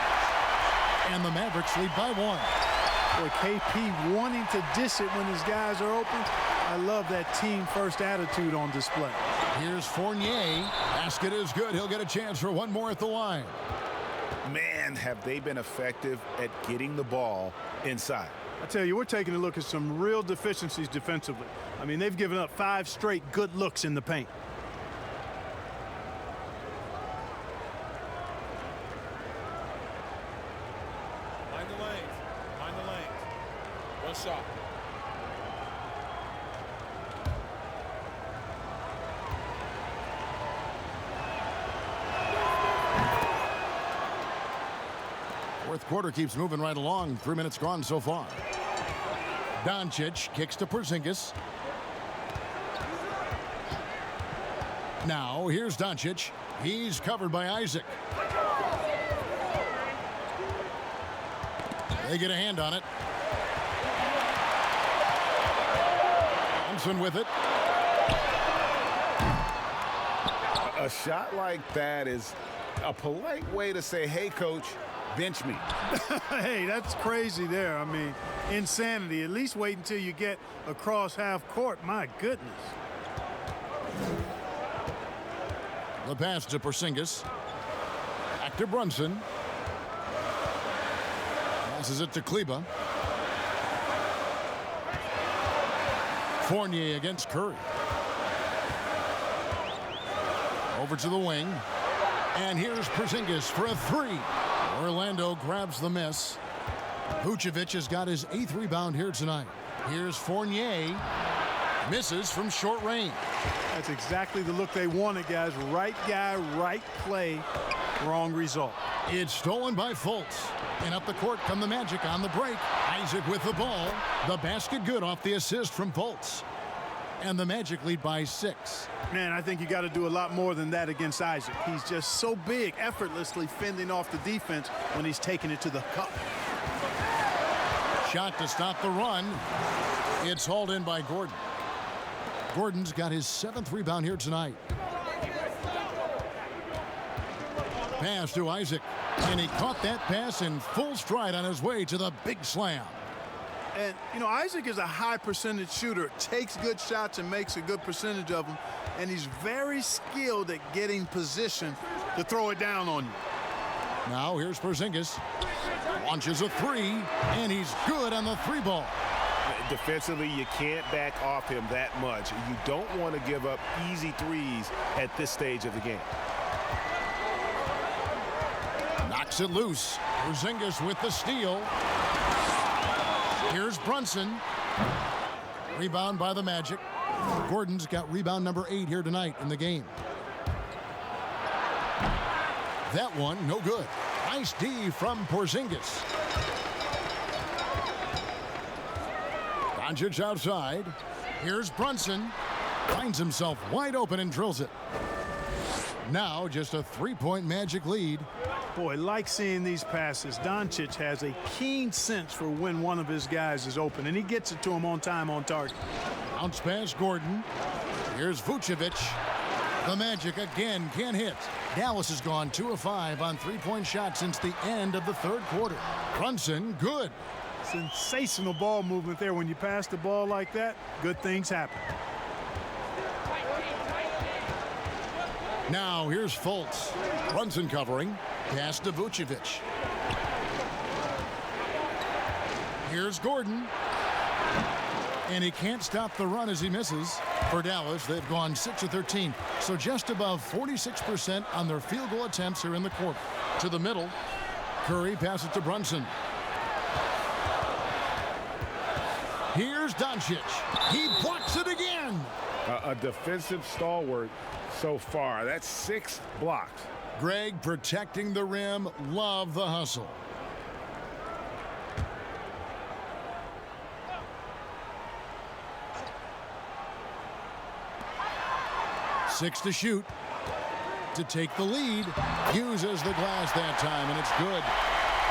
And the Mavericks lead by 1. Boy, KP wanting to dish it when his guys are open. I love that team-first attitude on display. Here's Fournier. Basket is good. He'll get a chance for one more at the line. Man, have they been effective at getting the ball inside. I tell you, we're taking a look at some real deficiencies defensively. I mean, they've given up 5 straight good looks in the paint. Mind the lanes. Mind the lanes. One shot. Fourth quarter keeps moving right along. 3 minutes gone so far. Doncic kicks to Porzingis. Now here's Doncic. He's covered by Isaac. They get a hand on it. Thompson with it. A shot like that is a polite way to say, hey, coach, bench me. Hey, that's crazy there. I mean, insanity. At least wait until you get across half court. My goodness. The pass to Porzingis. Back to Brunson. Passes it to Kleba. Fournier against Curry. Over to the wing. And here's Porzingis for a three. Orlando grabs the miss. Vucevic has got his 8th rebound here tonight. Here's Fournier. Misses from short range. That's exactly the look they wanted, guys. Right guy, right play, wrong result. It's stolen by Fultz. And up the court come the Magic on the break. Isaac with the ball. The basket good off the assist from Fultz. And the Magic lead by 6. Man, I think you got to do a lot more than that against Isaac. He's just so big, effortlessly fending off the defense when he's taking it to the cup. Shot to stop the run. It's hauled in by Gordon. Gordon's got his 7th rebound here tonight. Pass to Isaac. And he caught that pass in full stride on his way to the big slam. And, you know, Isaac is a high percentage shooter, takes good shots and makes a good percentage of them. And he's very skilled at getting position to throw it down on you. Now here's Porzingis. Launches a three, and he's good on the 3-ball. Defensively, you can't back off him that much. You don't want to give up easy threes at this stage of the game. Knocks it loose. Porzingis with the steal. Here's Brunson. Rebound by the Magic. Gordon's got rebound number 8 here tonight in the game. That one, no good. Nice D from Porzingis. Doncic outside. Here's Brunson. Finds himself wide open and drills it. Now just a 3-point Magic lead. Boy, like seeing these passes. Doncic has a keen sense for when one of his guys is open, and he gets it to him on time, on target. Bounce pass Gordon. Here's Vucevic. The Magic again can't hit. Dallas has gone 2 of 5 on 3-point shots since the end of the 3rd quarter. Brunson, good. Sensational ball movement there. When you pass the ball like that, good things happen. Now here's Fultz. Brunson covering. Pass to Vucevic. Here's Gordon. And he can't stop the run as he misses. For Dallas, they've gone 6 of 13. So just above 46% on their field goal attempts here in the quarter. To the middle. Curry passes to Brunson. Here's Doncic. He blocks it again. A defensive stalwart so far. That's 6 blocks. Greg protecting the rim. Love the hustle. Six to shoot. To take the lead. Uses the glass that time, and it's good.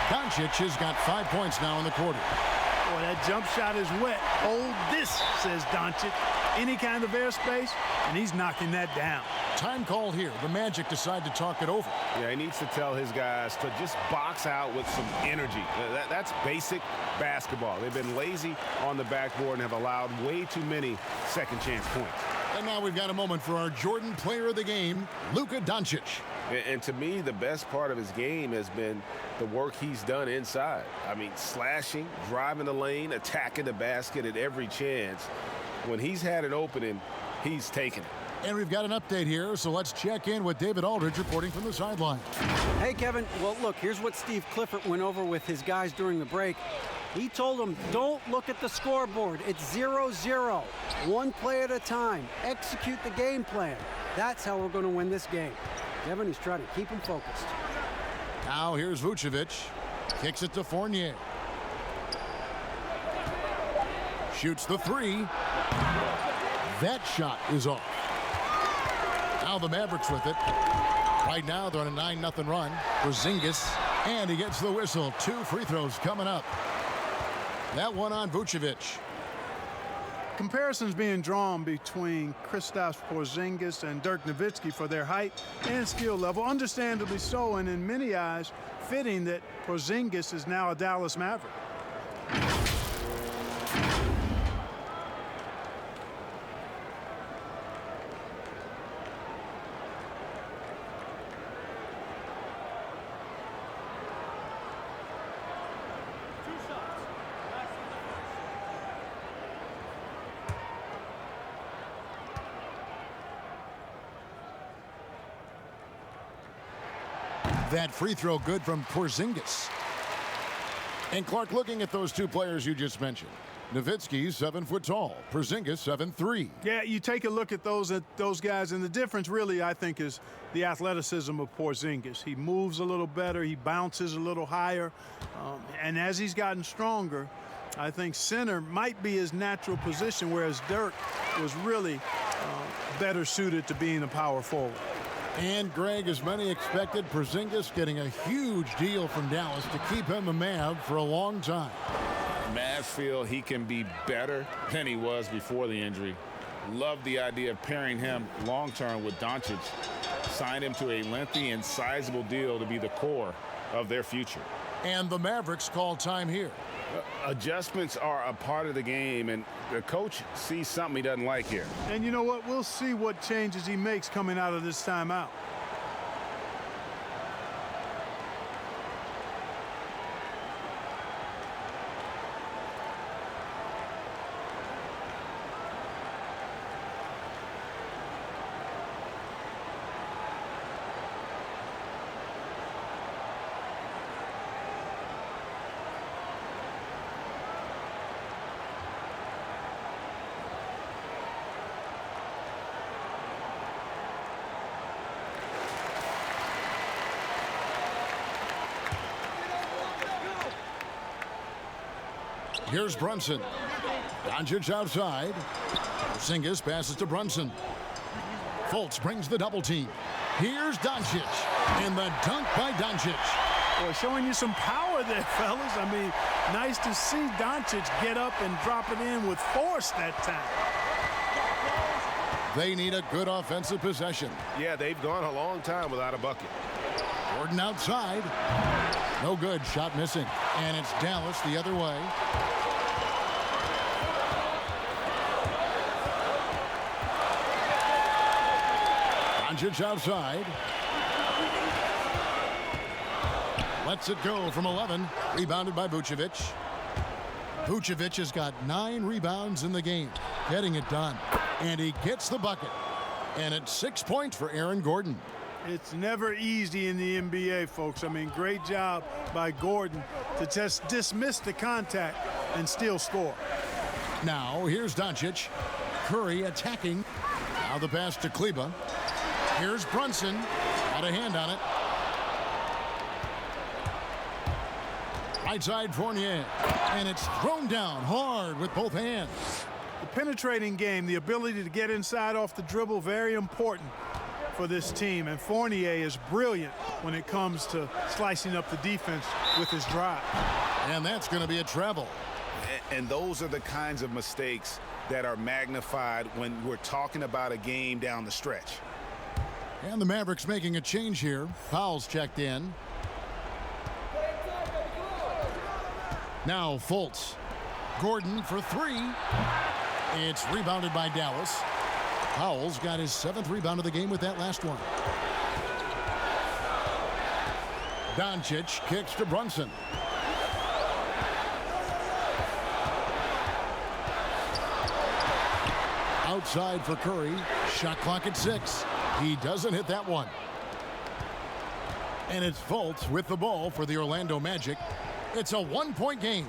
Doncic has got 5 points now in the quarter. Boy, that jump shot is wet. Hold this, says Doncic. Any kind of airspace, and he's knocking that down. Time called here. The Magic decide to talk it over. Yeah, he needs to tell his guys to just box out with some energy. That's basic basketball. They've been lazy on the backboard and have allowed way too many second chance points. And now we've got a moment for our Jordan player of the game, Luka Doncic. And to me, the best part of his game has been the work he's done inside. I mean, slashing, driving the lane, attacking the basket at every chance. When he's had an opening, he's taken it. And we've got an update here, so let's check in with David Aldridge reporting from the sideline. Hey, Kevin. Well, look, here's what Steve Clifford went over with his guys during the break. He told them, don't look at the scoreboard. It's 0-0. One play at a time. Execute the game plan. That's how we're going to win this game. Kevin, he's trying to keep them focused. Now here's Vucevic. Kicks it to Fournier. Shoots the three. That shot is off. Now the Mavericks with it. Right now they're on a 9-0 run. Porzingis, and he gets the whistle. 2 free throws coming up. That one on Vucevic. Comparisons being drawn between Kristaps Porzingis and Dirk Nowitzki for their height and skill level. Understandably so, and in many eyes, fitting that Porzingis is now a Dallas Maverick. That free throw good from Porzingis. And Clark, looking at those two players you just mentioned, Nowitzki's 7 foot tall, Porzingis 7'3". Yeah, you take a look at those guys, and the difference really, I think, is the athleticism of Porzingis. He moves a little better, he bounces a little higher, and as he's gotten stronger, I think center might be his natural position, whereas Dirk was really better suited to being a power forward. And Greg, as many expected, Porzingis getting a huge deal from Dallas to keep him a Mav for a long time. Mavs feel he can be better than he was before the injury. Love the idea of pairing him long-term with Doncic. Signed him to a lengthy and sizable deal to be the core of their future. And the Mavericks call time here. Adjustments are a part of the game, and the coach sees something he doesn't like here. And you know what? We'll see what changes he makes coming out of this timeout. Here's Brunson. Doncic outside. Porzingis passes to Brunson. Fultz brings the double team. Here's Doncic. And the dunk by Doncic. Boy, showing you some power there, fellas. I mean, nice to see Doncic get up and drop it in with force that time. They need a good offensive possession. Yeah, they've gone a long time without a bucket. Gordon outside. No good. Shot missing. And it's Dallas the other way. Doncic outside. Lets it go from 11. Rebounded by Vucevic. Vucevic has got 9 rebounds in the game. Getting it done. And he gets the bucket. And it's 6 points for Aaron Gordon. It's never easy in the NBA, folks. I mean, great job by Gordon to just dismiss the contact and still score. Now, here's Doncic. Curry attacking. Now the pass to Kleba. Here's Brunson. Got a hand on it. Right side Fournier. And it's thrown down hard with both hands. The penetrating game, the ability to get inside off the dribble, very important for this team. And Fournier is brilliant when it comes to slicing up the defense with his drive. And that's going to be a travel. And those are the kinds of mistakes that are magnified when we're talking about a game down the stretch. And the Mavericks making a change here. Powell's checked in. Now Fultz. Gordon for 3. It's rebounded by Dallas. Powell's got his 7th rebound of the game with that last one. Doncic kicks to Brunson. Outside for Curry. Shot clock at 6. He doesn't hit that one. And it's Fultz with the ball for the Orlando Magic. It's a 1-point game.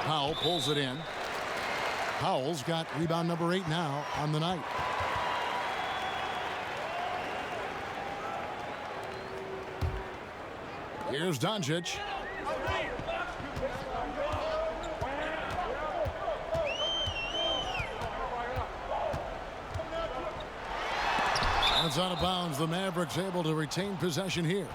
Powell pulls it in. Powell's got rebound number 8 now on the night. Here's Doncic. That's out of bounds. The Mavericks able to retain possession here.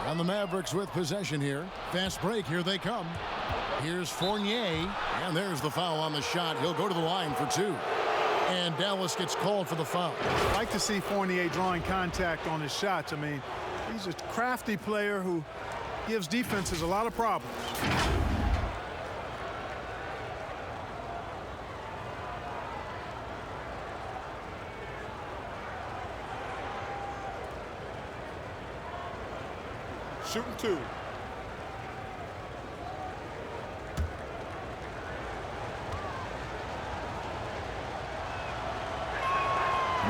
And the Mavericks with possession here. Fast break. Here they come. Here's Fournier. And there's the foul on the shot. He'll go to the line for 2. And Dallas gets called for the foul. I like to see Fournier drawing contact on his shots. I mean, he's a crafty player who gives defenses a lot of problems. Shooting 2.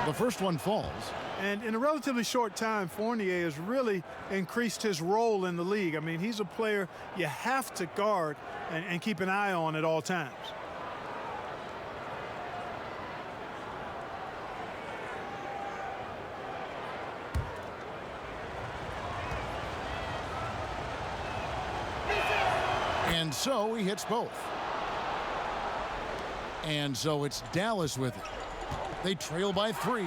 The first one falls. And in a relatively short time, Fournier has really increased his role in the league. I mean, he's a player you have to guard and keep an eye on at all times. And so he hits both. And so it's Dallas with it. They trail by 3.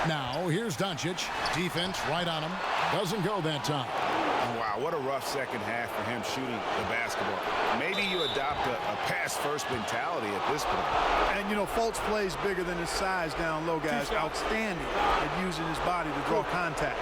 Now here's Doncic. Defense right on him. Doesn't go that time. Wow, what a rough second half for him shooting the basketball. Maybe you adopt a pass-first mentality at this point. And, you know, Fultz plays bigger than his size down low, guys. Outstanding at using his body to draw contact.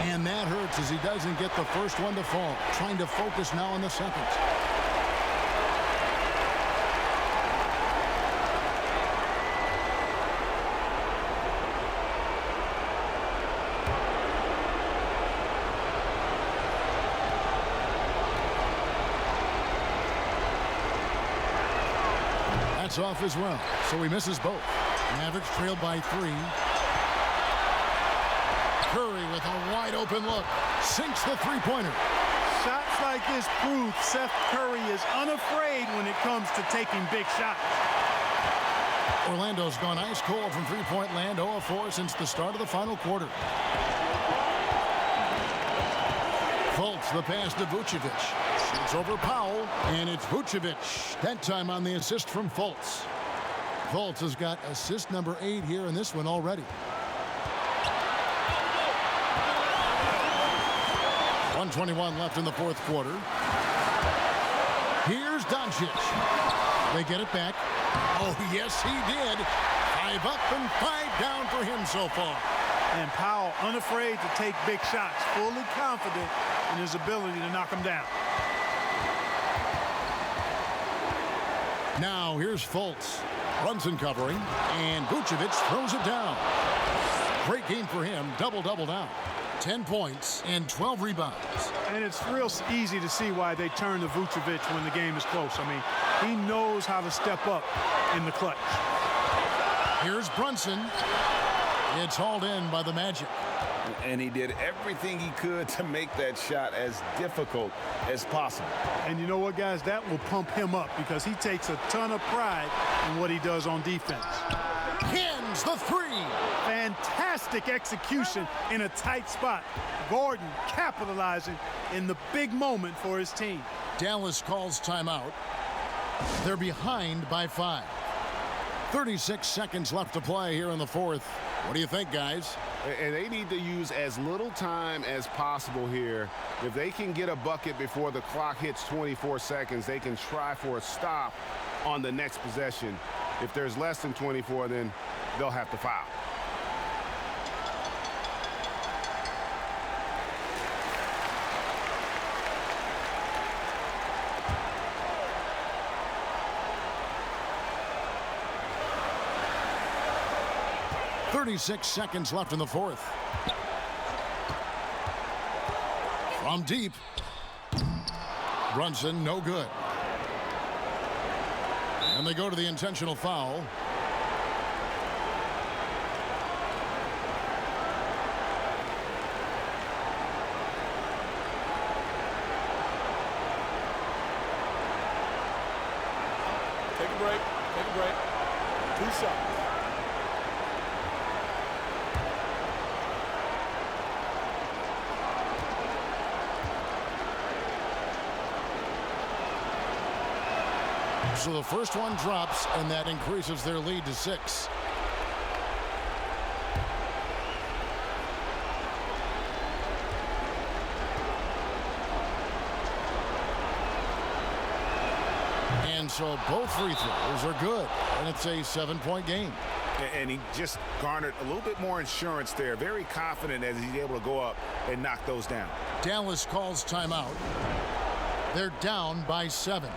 And that hurts as he doesn't get the first one to fall. Trying to focus now on the second. That's off as well, so he misses both. Mavericks trailed by 3. Curry with a wide open look. Sinks the three-pointer. Shots like this prove Seth Curry is unafraid when it comes to taking big shots. Orlando's gone ice cold from three-point land, 0 of 4 since the start of the final quarter. Fultz the pass to Vucevic. It's over Powell, and it's Vucevic. That time on the assist from Fultz. Fultz has got assist number 8 here in this one already. 1:21 left in the fourth quarter. Here's Doncic. They get it back. Oh, yes, he did. 5 up and 5 down for him so far. And Powell unafraid to take big shots, fully confident in his ability to knock them down. Now here's Fultz. Brunson covering, and Vucevic throws it down. Great game for him. Double-double now. 10 points and 12 rebounds. And it's real easy to see why they turn to Vucevic when the game is close. I mean, he knows how to step up in the clutch. Here's Brunson. It's hauled in by the Magic. And he did everything he could to make that shot as difficult as possible. And you know what, guys? That will pump him up because he takes a ton of pride in what he does on defense. Hins the 3. Fantastic execution in a tight spot. Gordon capitalizing in the big moment for his team. Dallas calls timeout. They're behind by 5. 36 seconds left to play here in the fourth. What do you think, guys? And they need to use as little time as possible here. If they can get a bucket before the clock hits 24 seconds, they can try for a stop on the next possession. If there's less than 24, then they'll have to foul. .36 seconds left in the fourth. From deep. Brunson, no good. And they go to the intentional foul. Take a break. Take a break. 2 shots. So the first one drops, and that increases their lead to 6. so both free throws are good, and it's a 7-point game. And he just garnered a little bit more insurance there. Very confident as he's able to go up and knock those down. Dallas calls timeout. They're down by 7.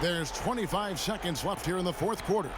There's 25 seconds left here in the fourth quarter.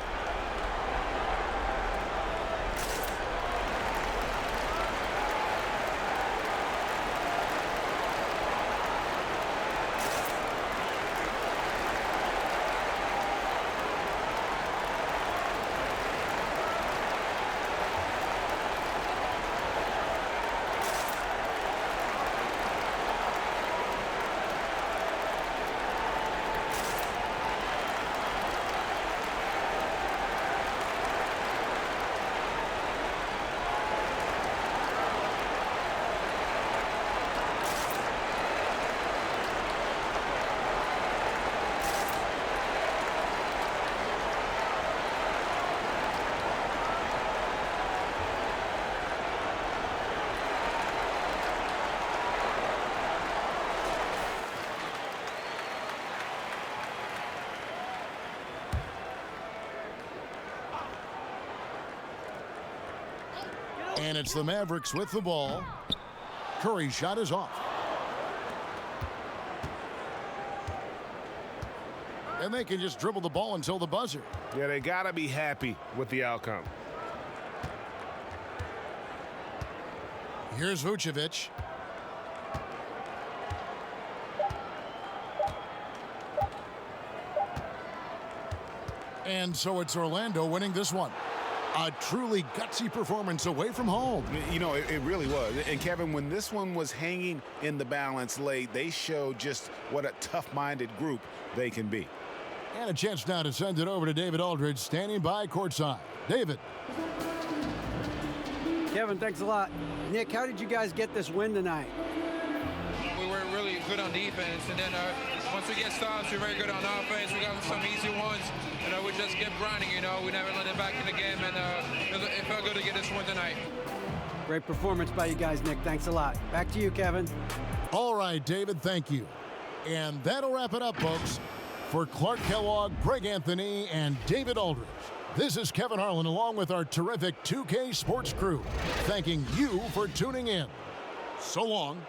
And it's the Mavericks with the ball. Curry's shot is off. And they can just dribble the ball until the buzzer. Yeah, they got to be happy with the outcome. Here's Vucevic. And so it's Orlando winning this one. A truly gutsy performance away from home. You know, it really was. And Kevin, when this one was hanging in the balance late, they showed just what a tough-minded group they can be. And a chance now to send it over to David Aldridge, standing by courtside. David. Kevin, thanks a lot. Nick, how did you guys get this win tonight? We were really good on defense, and then once we get stops, we're very good on offense. We got some easy ones. We just kept grinding, we never let it back in the game, and it felt good to get this one tonight. Great performance by you guys, Nick. Thanks a lot. Back to you, Kevin. All right, David, thank you. And that'll wrap it up, folks. For Clark Kellogg, Greg Anthony, and David Aldridge, this is Kevin Harlan along with our terrific 2K Sports crew, thanking you for tuning in. So long.